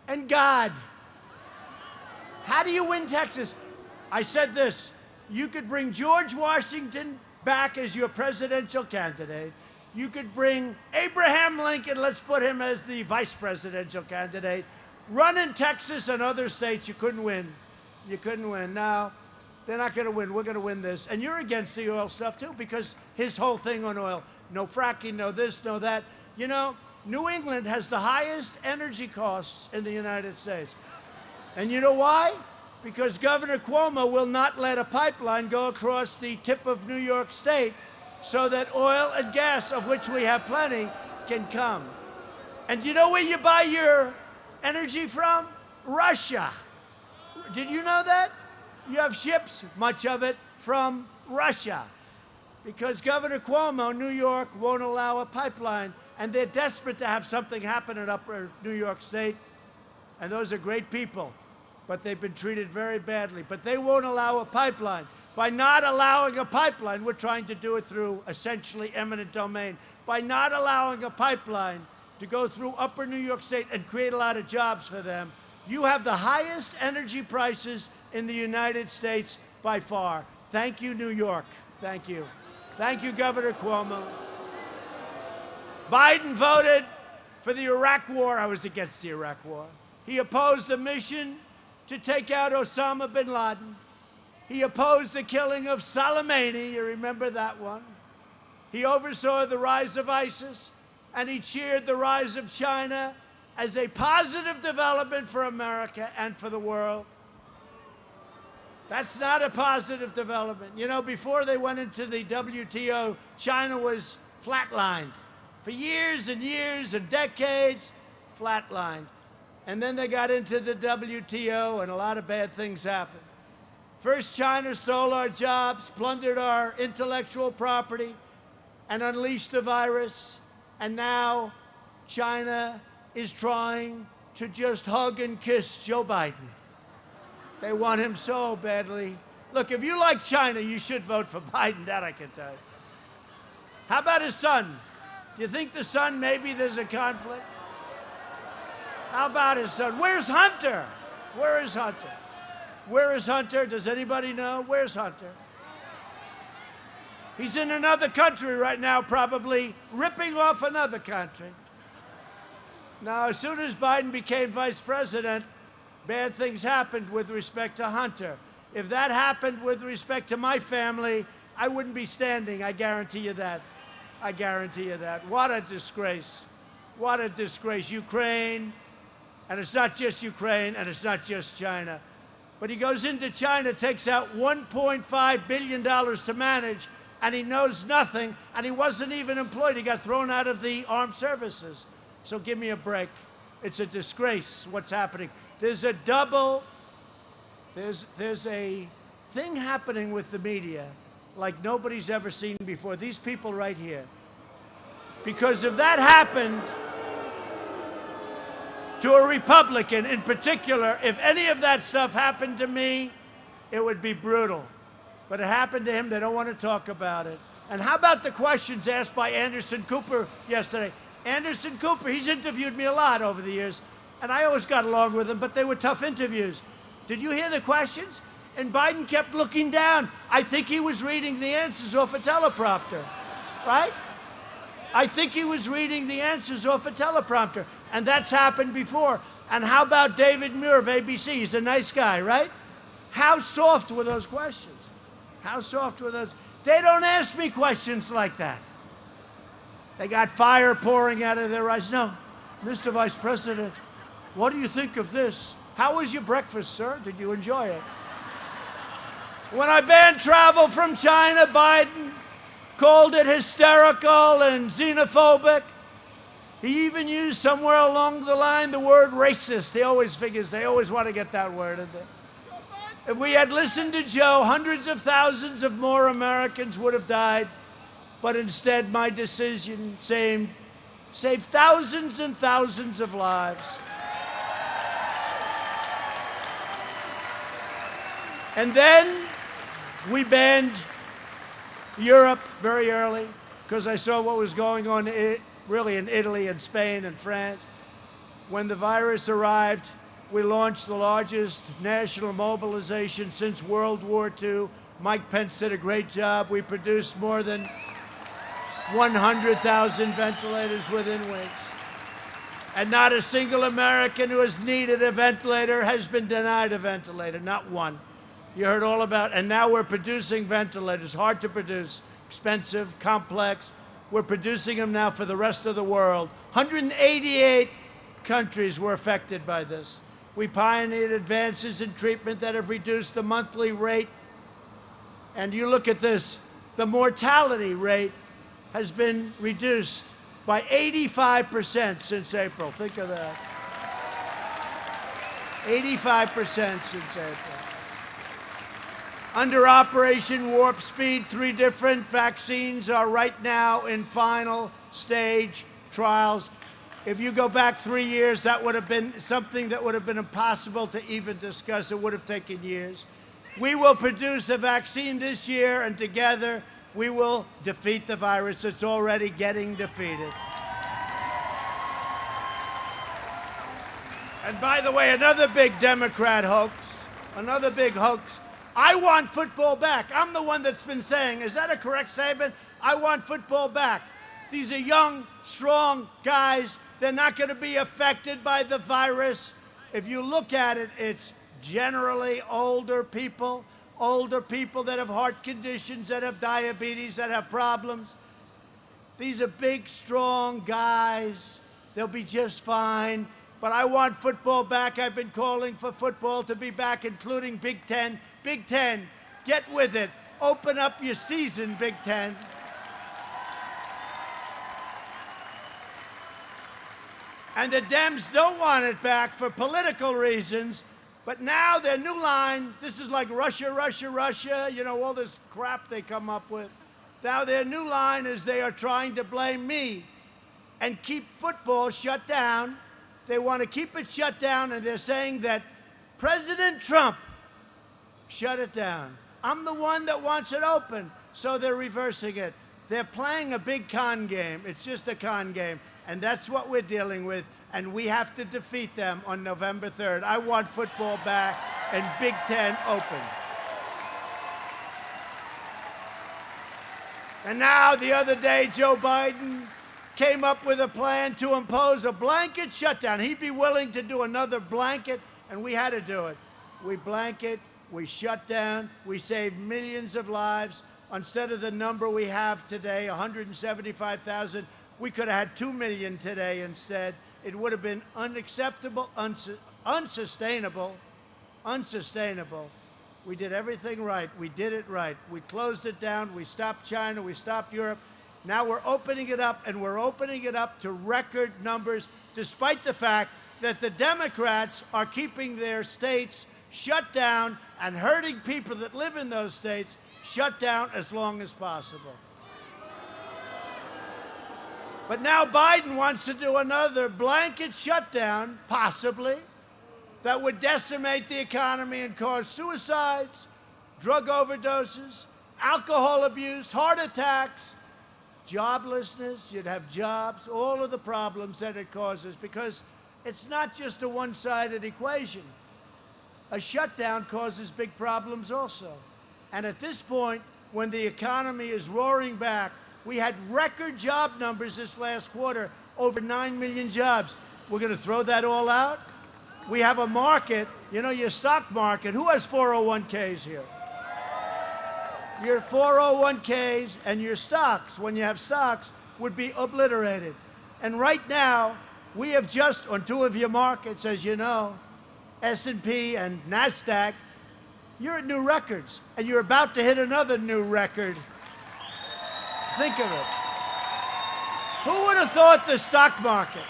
and God. How do you win Texas? I said this, you could bring George Washington back as your presidential candidate. You could bring Abraham Lincoln, let's put him as the vice presidential candidate. Run in Texas and other states, you couldn't win. You couldn't win. Now, they're not going to win. We're going to win this. And you're against the oil stuff, too, because his whole thing on oil, no fracking, no this, no that. You know, New England has the highest energy costs in the United States. And you know why? Because Governor Cuomo will not let a pipeline go across the tip of New York State so that oil and gas, of which we have plenty, can come. And you know where you buy your energy from? Russia. Did you know that? You have ships, much of it, from Russia. Because Governor Cuomo, New York, won't allow a pipeline, and they're desperate to have something happen in upper New York State, and those are great people, but they've been treated very badly. But they won't allow a pipeline. By not allowing a pipeline, we're trying to do it through essentially eminent domain. By not allowing a pipeline to go through upper New York State and create a lot of jobs for them, you have the highest energy prices in the United States by far. Thank you, New York. Thank you. Thank you, Governor Cuomo. Biden voted for the Iraq War. I was against the Iraq War. He opposed the mission to take out Osama bin Laden. He opposed the killing of Soleimani. You remember that one? He oversaw the rise of ISIS, and he cheered the rise of China as a positive development for America and for the world. That's not a positive development. You know, before they went into the WTO, China was flatlined. For years and years and decades, flatlined. And then they got into the WTO, and a lot of bad things happened. First, China stole our jobs, plundered our intellectual property, and unleashed the virus. And now China is trying to just hug and kiss Joe Biden. They want him so badly. Look, if you like China, you should vote for Biden, that I can tell you. How about his son? Do you think the son, maybe there's a conflict? How about his son? Where's Hunter? Where is Hunter? Where is Hunter? Does anybody know? Where's Hunter? He's in another country right now, probably ripping off another country. Now, as soon as Biden became vice president, bad things happened with respect to Hunter. If that happened with respect to my family, I wouldn't be standing. I guarantee you that. I guarantee you that. What a disgrace. What a disgrace. Ukraine, and it's not just Ukraine, and it's not just China. But he goes into China, takes out $1.5 billion to manage, and he knows nothing, and he wasn't even employed. He got thrown out of the armed services. So give me a break. It's a disgrace what's happening. There's a thing happening with the media like nobody's ever seen before. These people right here. Because if that happened to a Republican in particular, if any of that stuff happened to me, it would be brutal. But it happened to him. They don't want to talk about it. And how about the questions asked by Anderson Cooper yesterday? Anderson Cooper, he's interviewed me a lot over the years, and I always got along with him, but they were tough interviews. Did you hear the questions? And Biden kept looking down. I think he was reading the answers off a teleprompter, right? I think he was reading the answers off a teleprompter, and that's happened before. And how about David Muir of ABC? He's a nice guy, right? How soft were those questions? How soft were those? They don't ask me questions like that. They got fire pouring out of their eyes. No, Mr. Vice President, what do you think of this? How was your breakfast, sir? Did you enjoy it? When I banned travel from China, Biden called it hysterical and xenophobic. He even used somewhere along the line the word racist. He always figures they always want to get that word in there. If we had listened to Joe, hundreds of thousands of more Americans would have died. But instead, my decision saved thousands and thousands of lives. And then we banned Europe very early because I saw what was going on really in Italy and Spain and France. When the virus arrived, we launched the largest national mobilization since World War II. Mike Pence did a great job. We produced more than 100,000 ventilators within weeks. And not a single American who has needed a ventilator has been denied a ventilator, not one. You heard all about, and now we're producing ventilators, hard to produce, expensive, complex. We're producing them now for the rest of the world. 188 countries were affected by this. We pioneered advances in treatment that have reduced the monthly rate. And you look at this, the mortality rate has been reduced by 85% since April. Think of that. 85% since April. Under Operation Warp Speed, 3 different vaccines are right now in final stage trials. If you go back 3 years, that would have been something that would have been impossible to even discuss. It would have taken years. We will produce a vaccine this year, and together we will defeat the virus. It's already getting defeated. And by the way, another big Democrat hoax, another big hoax. I want football back. I'm the one that's been saying, is that a correct statement? I want football back. These are young, strong guys. They're not going to be affected by the virus. If you look at it, it's generally older people that have heart conditions, that have diabetes, that have problems. These are big, strong guys. They'll be just fine. But I want football back. I've been calling for football to be back, including Big Ten. Big Ten, get with it. Open up your season, Big Ten. And the Dems don't want it back for political reasons. But now their new line, this is like Russia, Russia, Russia, you know, all this crap they come up with. Now their new line is they are trying to blame me and keep football shut down. They want to keep it shut down, and they're saying that President Trump shut it down. I'm the one that wants it open, so they're reversing it. They're playing a big con game. It's just a con game, and that's what we're dealing with, and we have to defeat them on November 3rd. I want football back and Big Ten open. And now, the other day, Joe Biden came up with a plan to impose a blanket shutdown. He'd be willing to do another blanket, and we had to do it. We blanket, we shut down, we saved millions of lives. Instead of the number we have today, 175,000, we could have had 2 million today instead. It would have been unacceptable, unsustainable. We did everything right. We did it right. We closed it down. We stopped China. We stopped Europe. Now we're opening it up, and we're opening it up to record numbers, despite the fact that the Democrats are keeping their states shut down and hurting people that live in those states shut down as long as possible. But now Biden wants to do another blanket shutdown, possibly, that would decimate the economy and cause suicides, drug overdoses, alcohol abuse, heart attacks, joblessness. You'd have jobs, all of the problems that it causes, because it's not just a one-sided equation. A shutdown causes big problems also. And at this point, when the economy is roaring back, we had record job numbers this last quarter, over 9 million jobs. We're going to throw that all out? We have a market, you know, your stock market. Who has 401ks here? Your 401ks and your stocks, when you have stocks, would be obliterated. And right now, we have just, on 2 of your markets, as you know, S&P and NASDAQ, you're at new records, and you're about to hit another new record. Think of it. Who would have thought the stock market?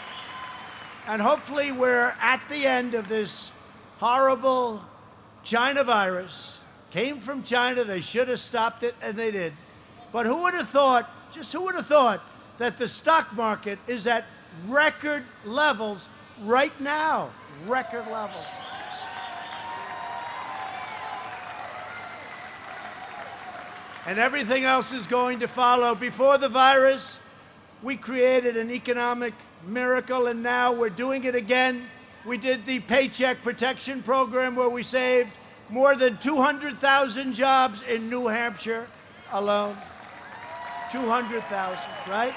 And hopefully we're at the end of this horrible China virus. Came from China. They should have stopped it, and they did. But who would have thought, just who would have thought, that the stock market is at record levels right now? Record levels. And everything else is going to follow. Before the virus, we created an economic miracle, and now we're doing it again. We did the Paycheck Protection Program, where we saved more than 200,000 jobs in New Hampshire alone. 200,000, right?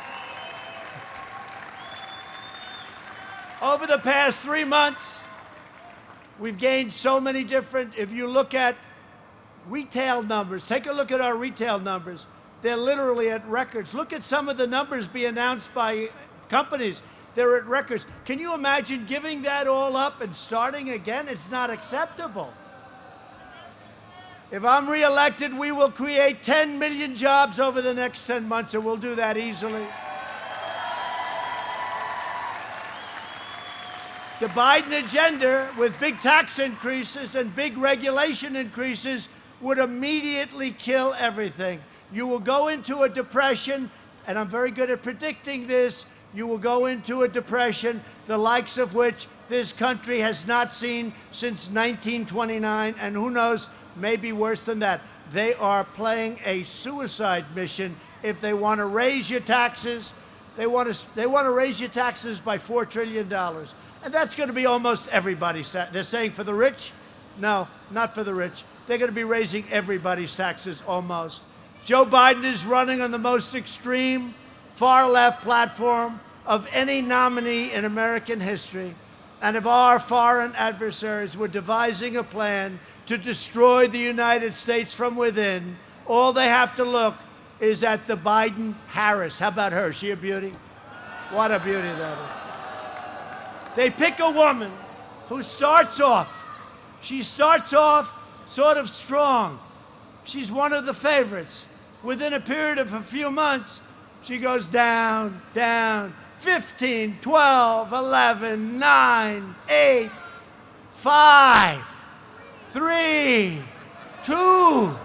Over the past 3 months, we've gained so many different, if you look at retail numbers, take a look at our retail numbers. They're literally at records. Look at some of the numbers being announced by companies. They're at records. Can you imagine giving that all up and starting again? It's not acceptable. If I'm reelected, we will create 10 million jobs over the next 10 months, and we'll do that easily. The Biden agenda, with big tax increases and big regulation increases, would immediately kill everything. You will go into a depression, and I'm very good at predicting this. You will go into a depression, the likes of which this country has not seen since 1929, and who knows, maybe worse than that. They are playing a suicide mission if they want to raise your taxes. They want to raise your taxes by $4 trillion. And that's going to be almost everybody's. They're saying for the rich? No, not for the rich. They're going to be raising everybody's taxes almost. Joe Biden is running on the most extreme far-left platform of any nominee in American history. And if our foreign adversaries were devising a plan to destroy the United States from within, all they have to look is at the Biden-Harris. How about her? Is she a beauty? What a beauty that is. They pick a woman who starts off sort of strong. She's one of the favorites. Within a period of a few months, she goes down, down, 15, 12, 11, 9, 8, 5, 3, 2.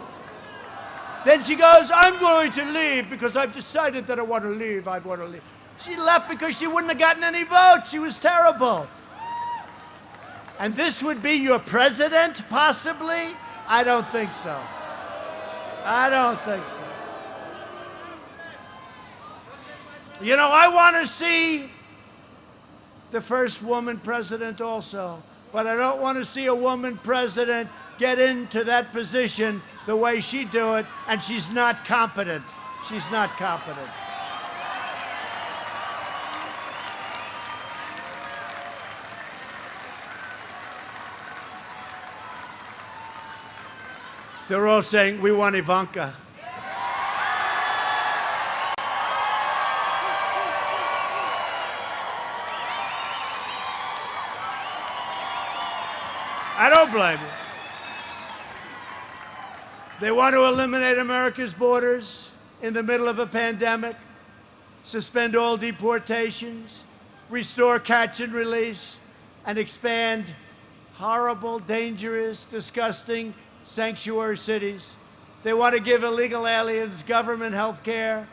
Then she goes, I'm going to leave because I've decided that I want to leave. I want to leave. She left because she wouldn't have gotten any votes. She was terrible. And this would be your president, possibly? I don't think so. I don't think so. You know, I want to see the first woman president also, but I don't want to see a woman president get into that position the way she do it, and she's not competent. She's not competent. They're all saying, we want Ivanka. I don't blame you. They want to eliminate America's borders in the middle of a pandemic, suspend all deportations, restore catch and release, and expand horrible, dangerous, disgusting sanctuary cities. They want to give illegal aliens government health care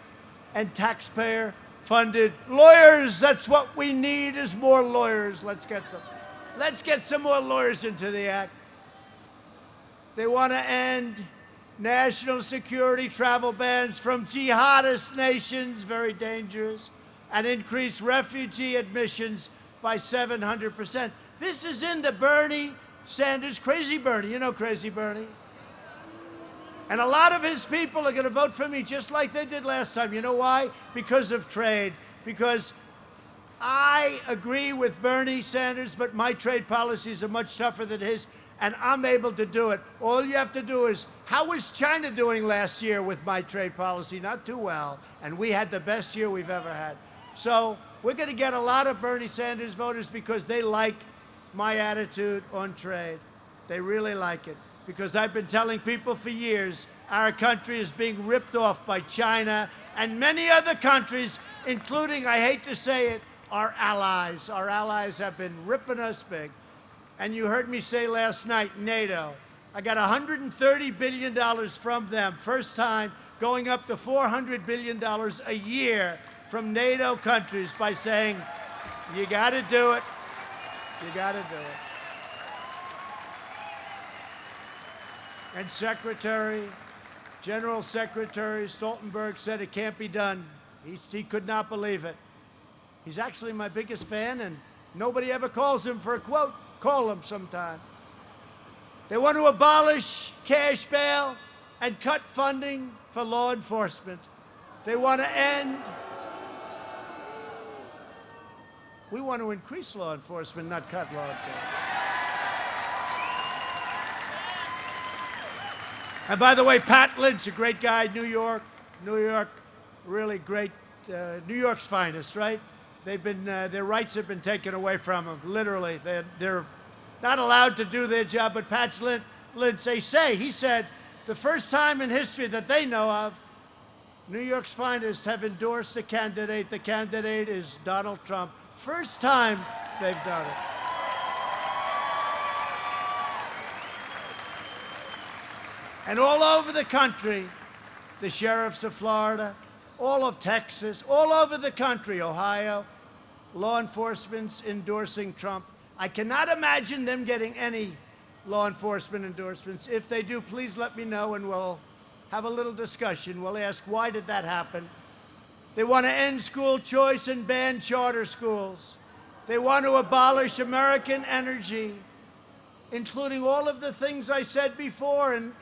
and taxpayer-funded lawyers. That's what we need is more lawyers. Let's get some more lawyers into the act. They want to end national security travel bans from jihadist nations, very dangerous, and increase refugee admissions by 700%. This is in the Bernie Sanders, Crazy Bernie. You know Crazy Bernie. And a lot of his people are going to vote for me just like they did last time. You know why? Because of trade. Because I agree with Bernie Sanders, but my trade policies are much tougher than his, and I'm able to do it. All you have to do is, how was China doing last year with my trade policy? Not too well, and we had the best year we've ever had. So we're going to get a lot of Bernie Sanders voters because they like my attitude on trade. They really like it. Because I've been telling people for years, our country is being ripped off by China and many other countries, including, I hate to say it, our allies. Our allies have been ripping us big. And you heard me say last night, NATO. I got $130 billion from them. First time going up to $400 billion a year from NATO countries by saying, you got to do it. You got to do it. And General Secretary Stoltenberg said it can't be done. He could not believe it. He's actually my biggest fan, and nobody ever calls him for a quote. Call him sometime. They want to abolish cash bail and cut funding for law enforcement. They want to end. We want to increase law enforcement, not cut law enforcement. And by the way, Pat Lynch, a great guy, New York, really great, New York's finest, right? They've been, their rights have been taken away from them, literally. They're not allowed to do their job, but Pat Lynch, he said, the first time in history that they know of, New York's finest have endorsed a candidate. The candidate is Donald Trump. First time they've done it. And all over the country, the sheriffs of Florida, all of Texas, all over the country, Ohio, law enforcement's endorsing Trump. I cannot imagine them getting any law enforcement endorsements. If they do, please let me know and we'll have a little discussion. We'll ask, why did that happen? They want to end school choice and ban charter schools. They want to abolish American energy, including all of the things I said before, and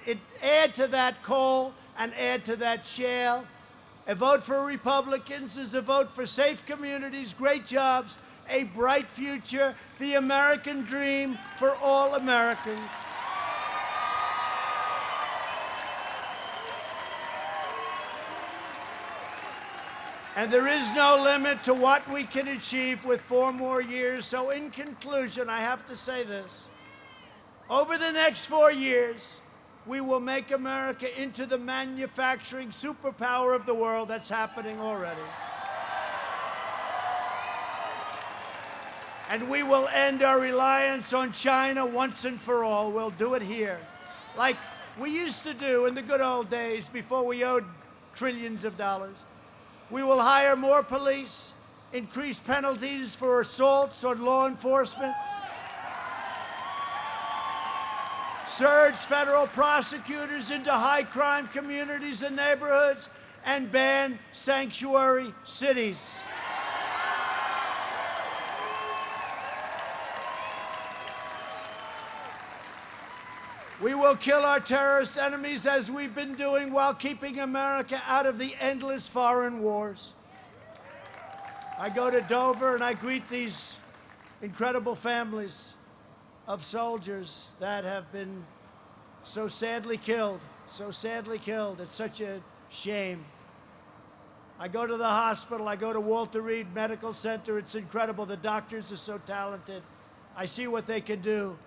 add to that coal and add to that shale. A vote for Republicans is a vote for safe communities, great jobs, a bright future, the American dream for all Americans. And there is no limit to what we can achieve with 4 more years. So in conclusion, I have to say this. Over the next 4 years, we will make America into the manufacturing superpower of the world. That's happening already. And we will end our reliance on China once and for all. We'll do it here, like we used to do in the good old days before we owed trillions of dollars. We will hire more police, increase penalties for assaults on law enforcement, surge federal prosecutors into high-crime communities and neighborhoods, and ban sanctuary cities. We will kill our terrorist enemies as we've been doing while keeping America out of the endless foreign wars. I go to Dover and I greet these incredible families of soldiers that have been so sadly killed, so sadly killed. It's such a shame. I go to the hospital. I go to Walter Reed Medical Center. It's incredible. The doctors are so talented. I see what they can do.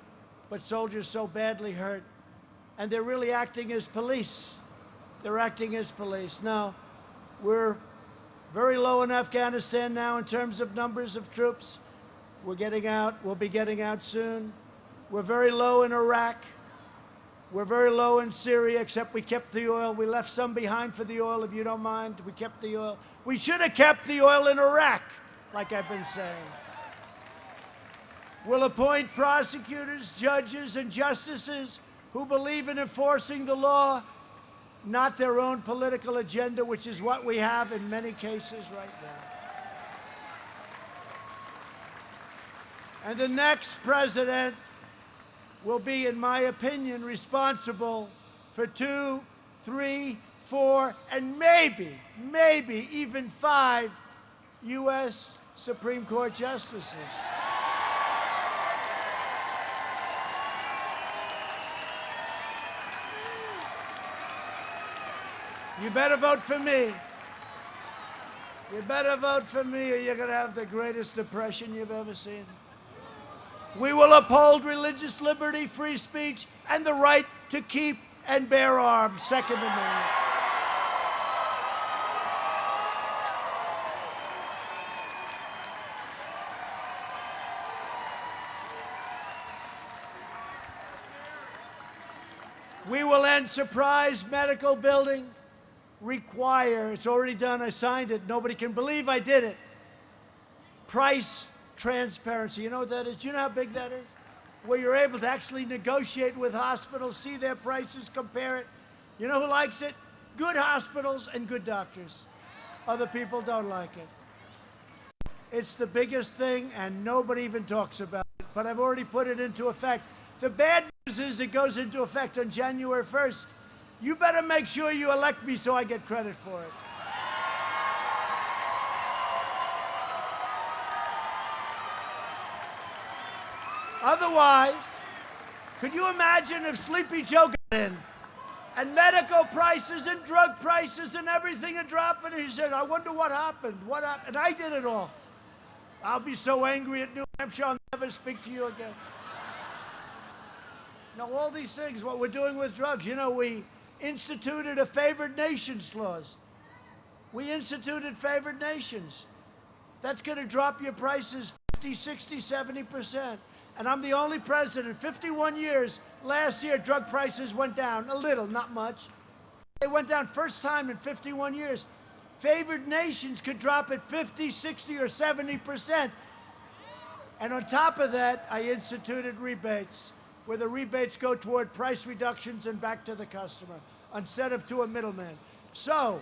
But soldiers so badly hurt, and they're really acting as police. They're acting as police. Now, we're very low in Afghanistan now in terms of numbers of troops. We're getting out. We'll be getting out soon. We're very low in Iraq. We're very low in Syria, except we kept the oil. We left some behind for the oil, if you don't mind. We kept the oil. We should have kept the oil in Iraq, like I've been saying. We'll appoint prosecutors, judges, and justices who believe in enforcing the law, not their own political agenda, which is what we have in many cases right now. And the next president will be, in my opinion, responsible for 2, 3, 4, and maybe even 5 U.S. Supreme Court justices. You better vote for me. You better vote for me or you're going to have the greatest depression you've ever seen. We will uphold religious liberty, free speech, and the right to keep and bear arms. Second Amendment. We will end surprise medical billing. Require, it's already done, I signed it, nobody can believe I did it. Price transparency, you know what that is? Do you know how big that is? Where you're able to actually negotiate with hospitals, see their prices, compare it. You know who likes it? Good hospitals and good doctors. Other people don't like it. It's the biggest thing and nobody even talks about it, but I've already put it into effect. The bad news is it goes into effect on January 1st. You better make sure you elect me so I get credit for it. Otherwise, could you imagine if Sleepy Joe got in and medical prices and drug prices and everything are dropping? And he said, I wonder what happened. What happened? And I did it all. I'll be so angry at New Hampshire, I'll never speak to you again. Now, all these things, what we're doing with drugs, you know, we instituted a favored nations clause. We instituted favored nations. That's going to drop your prices 50, 60, 70%. And I'm the only president in 51 years Last year, drug prices went down a little, not much. They went down first time in 51 years. Favored nations could drop at 50, 60, or 70%. And on top of that, I instituted rebates, where the rebates go toward price reductions and back to the customer, instead of to a middleman. So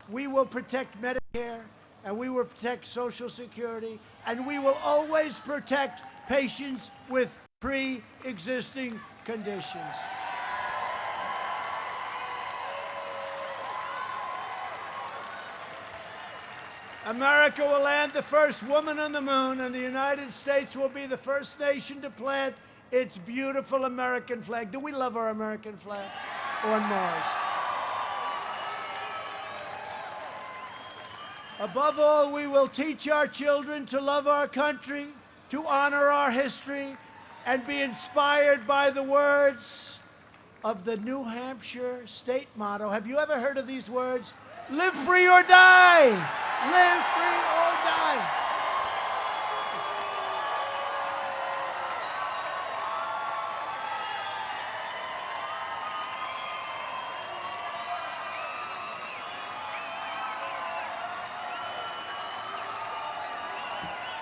we will protect Medicare, and we will protect Social Security, and we will always protect patients with pre-existing conditions. America will land the first woman on the moon, and the United States will be the first nation to plant its beautiful American flag. Do we love our American flag? On Mars. Above all, we will teach our children to love our country, to honor our history, and be inspired by the words of the New Hampshire state motto. Have you ever heard of these words? Live free or die! Live free or die!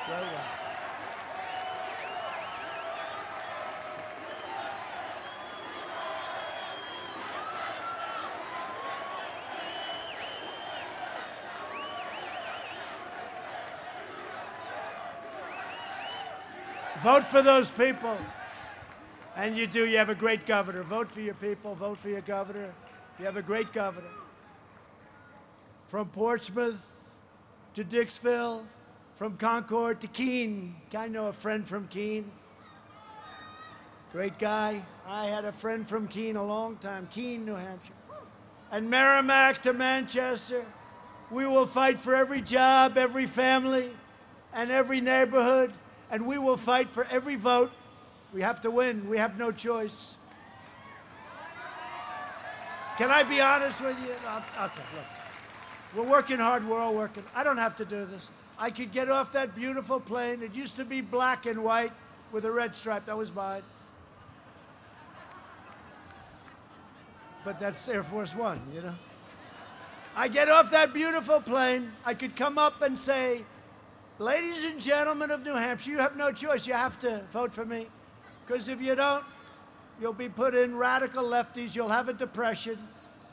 Very well. Vote for those people. And you do. You have a great governor. Vote for your people. Vote for your governor. You have a great governor. From Portsmouth to Dixville, from Concord to Keene. I know a friend from Keene. Great guy. I had a friend from Keene a long time. Keene, New Hampshire. And Merrimack to Manchester. We will fight for every job, every family, and every neighborhood. And we will fight for every vote. We have to win. We have no choice. Can I be honest with you? Okay, look. We're working hard. We're all working. I don't have to do this. I could get off that beautiful plane. It used to be black and white with a red stripe. That was mine. But that's Air Force One, you know? I get off that beautiful plane. I could come up and say, ladies and gentlemen of New Hampshire, you have no choice. You have to vote for me. Because if you don't, you'll be put in radical lefties. You'll have a depression.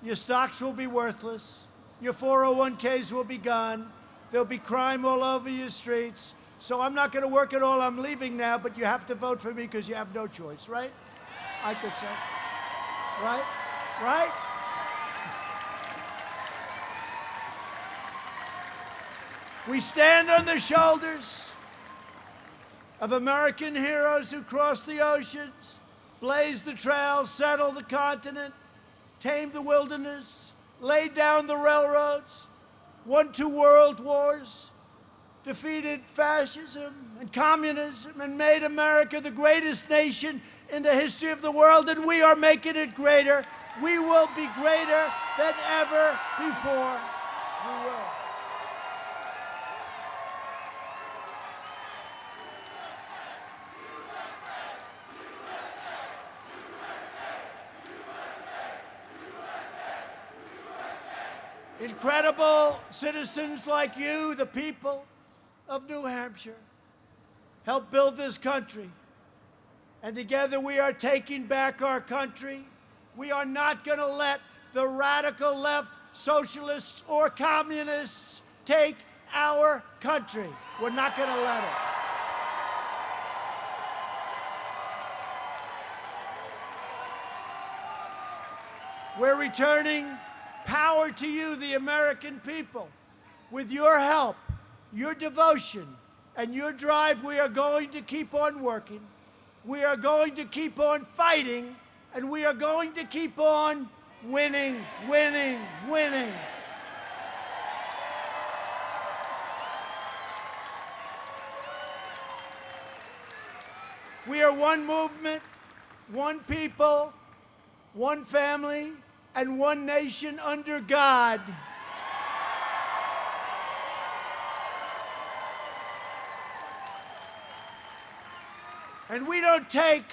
Your stocks will be worthless. Your 401ks will be gone. There'll be crime all over your streets. So I'm not going to work at all. I'm leaving now, but you have to vote for me because you have no choice, right? I could say. Right? Right? We stand on the shoulders of American heroes who crossed the oceans, blazed the trails, settled the continent, tamed the wilderness, laid down the railroads, won 2 world wars, defeated fascism and communism, and made America the greatest nation in the history of the world, and we are making it greater. We will be greater than ever before. We will. Incredible citizens like you, the people of New Hampshire, help build this country. And together we are taking back our country. We are not going to let the radical left, socialists, or communists take our country. We're not going to let it. We're returning power to you, the American people. With your help, your devotion, and your drive, we are going to keep on working. We are going to keep on fighting, and we are going to keep on winning, winning, winning. We are one movement, one people, one family, and one nation under God. And we don't take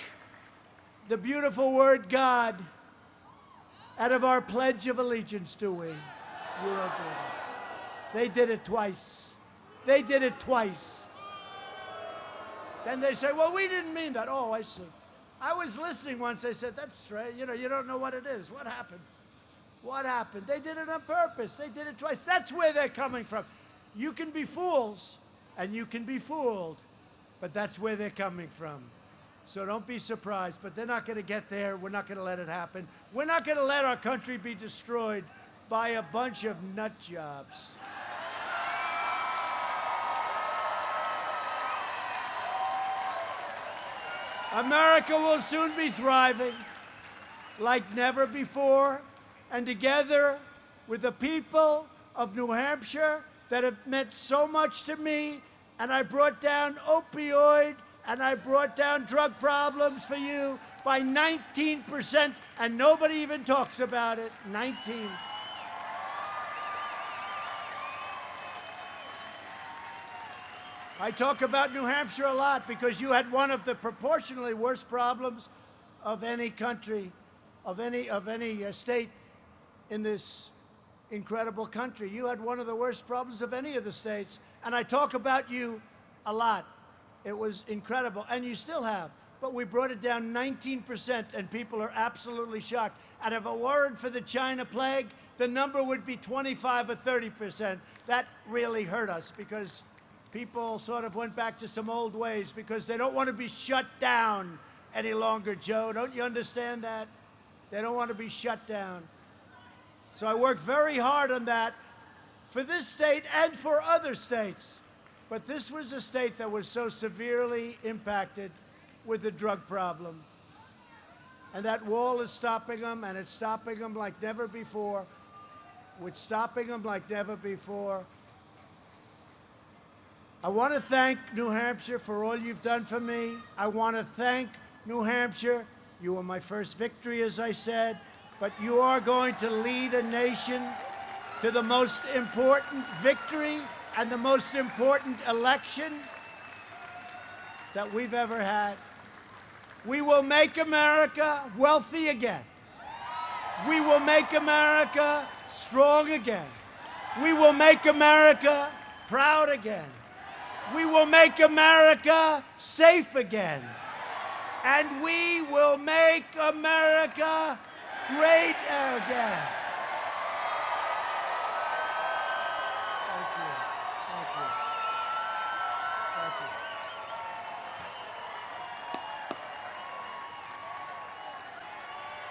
the beautiful word God out of our Pledge of Allegiance, do we? You don't do that. They did it twice. They did it twice. Then they say, well, we didn't mean that. Oh, I see. I was listening once. I said, that's straight. You know, you don't know what it is. What happened? What happened? They did it on purpose. They did it twice. That's where they're coming from. You can be fools, and you can be fooled, but that's where they're coming from. So don't be surprised. But they're not going to get there. We're not going to let it happen. We're not going to let our country be destroyed by a bunch of nut jobs. America will soon be thriving like never before, and together with the people of New Hampshire that have meant so much to me, and I brought down opioid and I brought down drug problems for you by 19%, and nobody even talks about it. 19. I talk about New Hampshire a lot because you had one of the proportionally worst problems of any country, of any state in this incredible country. You had one of the worst problems of any of the states, and I talk about you a lot. It was incredible, and you still have, but we brought it down 19%, and people are absolutely shocked. And if it weren't for the China plague, the number would be 25 or 30%. That really hurt us because people sort of went back to some old ways because they don't want to be shut down any longer, Joe. Don't you understand that? They don't want to be shut down. So I worked very hard on that for this state and for other states. But this was a state that was so severely impacted with the drug problem. And that wall is stopping them, and it's stopping them like never before. It's stopping them like never before. I want to thank New Hampshire for all you've done for me. I want to thank New Hampshire. You were my first victory, as I said, but you are going to lead a nation to the most important victory and the most important election that we've ever had. We will make America wealthy again. We will make America strong again. We will make America proud again. We will make America safe again. And we will make America great again.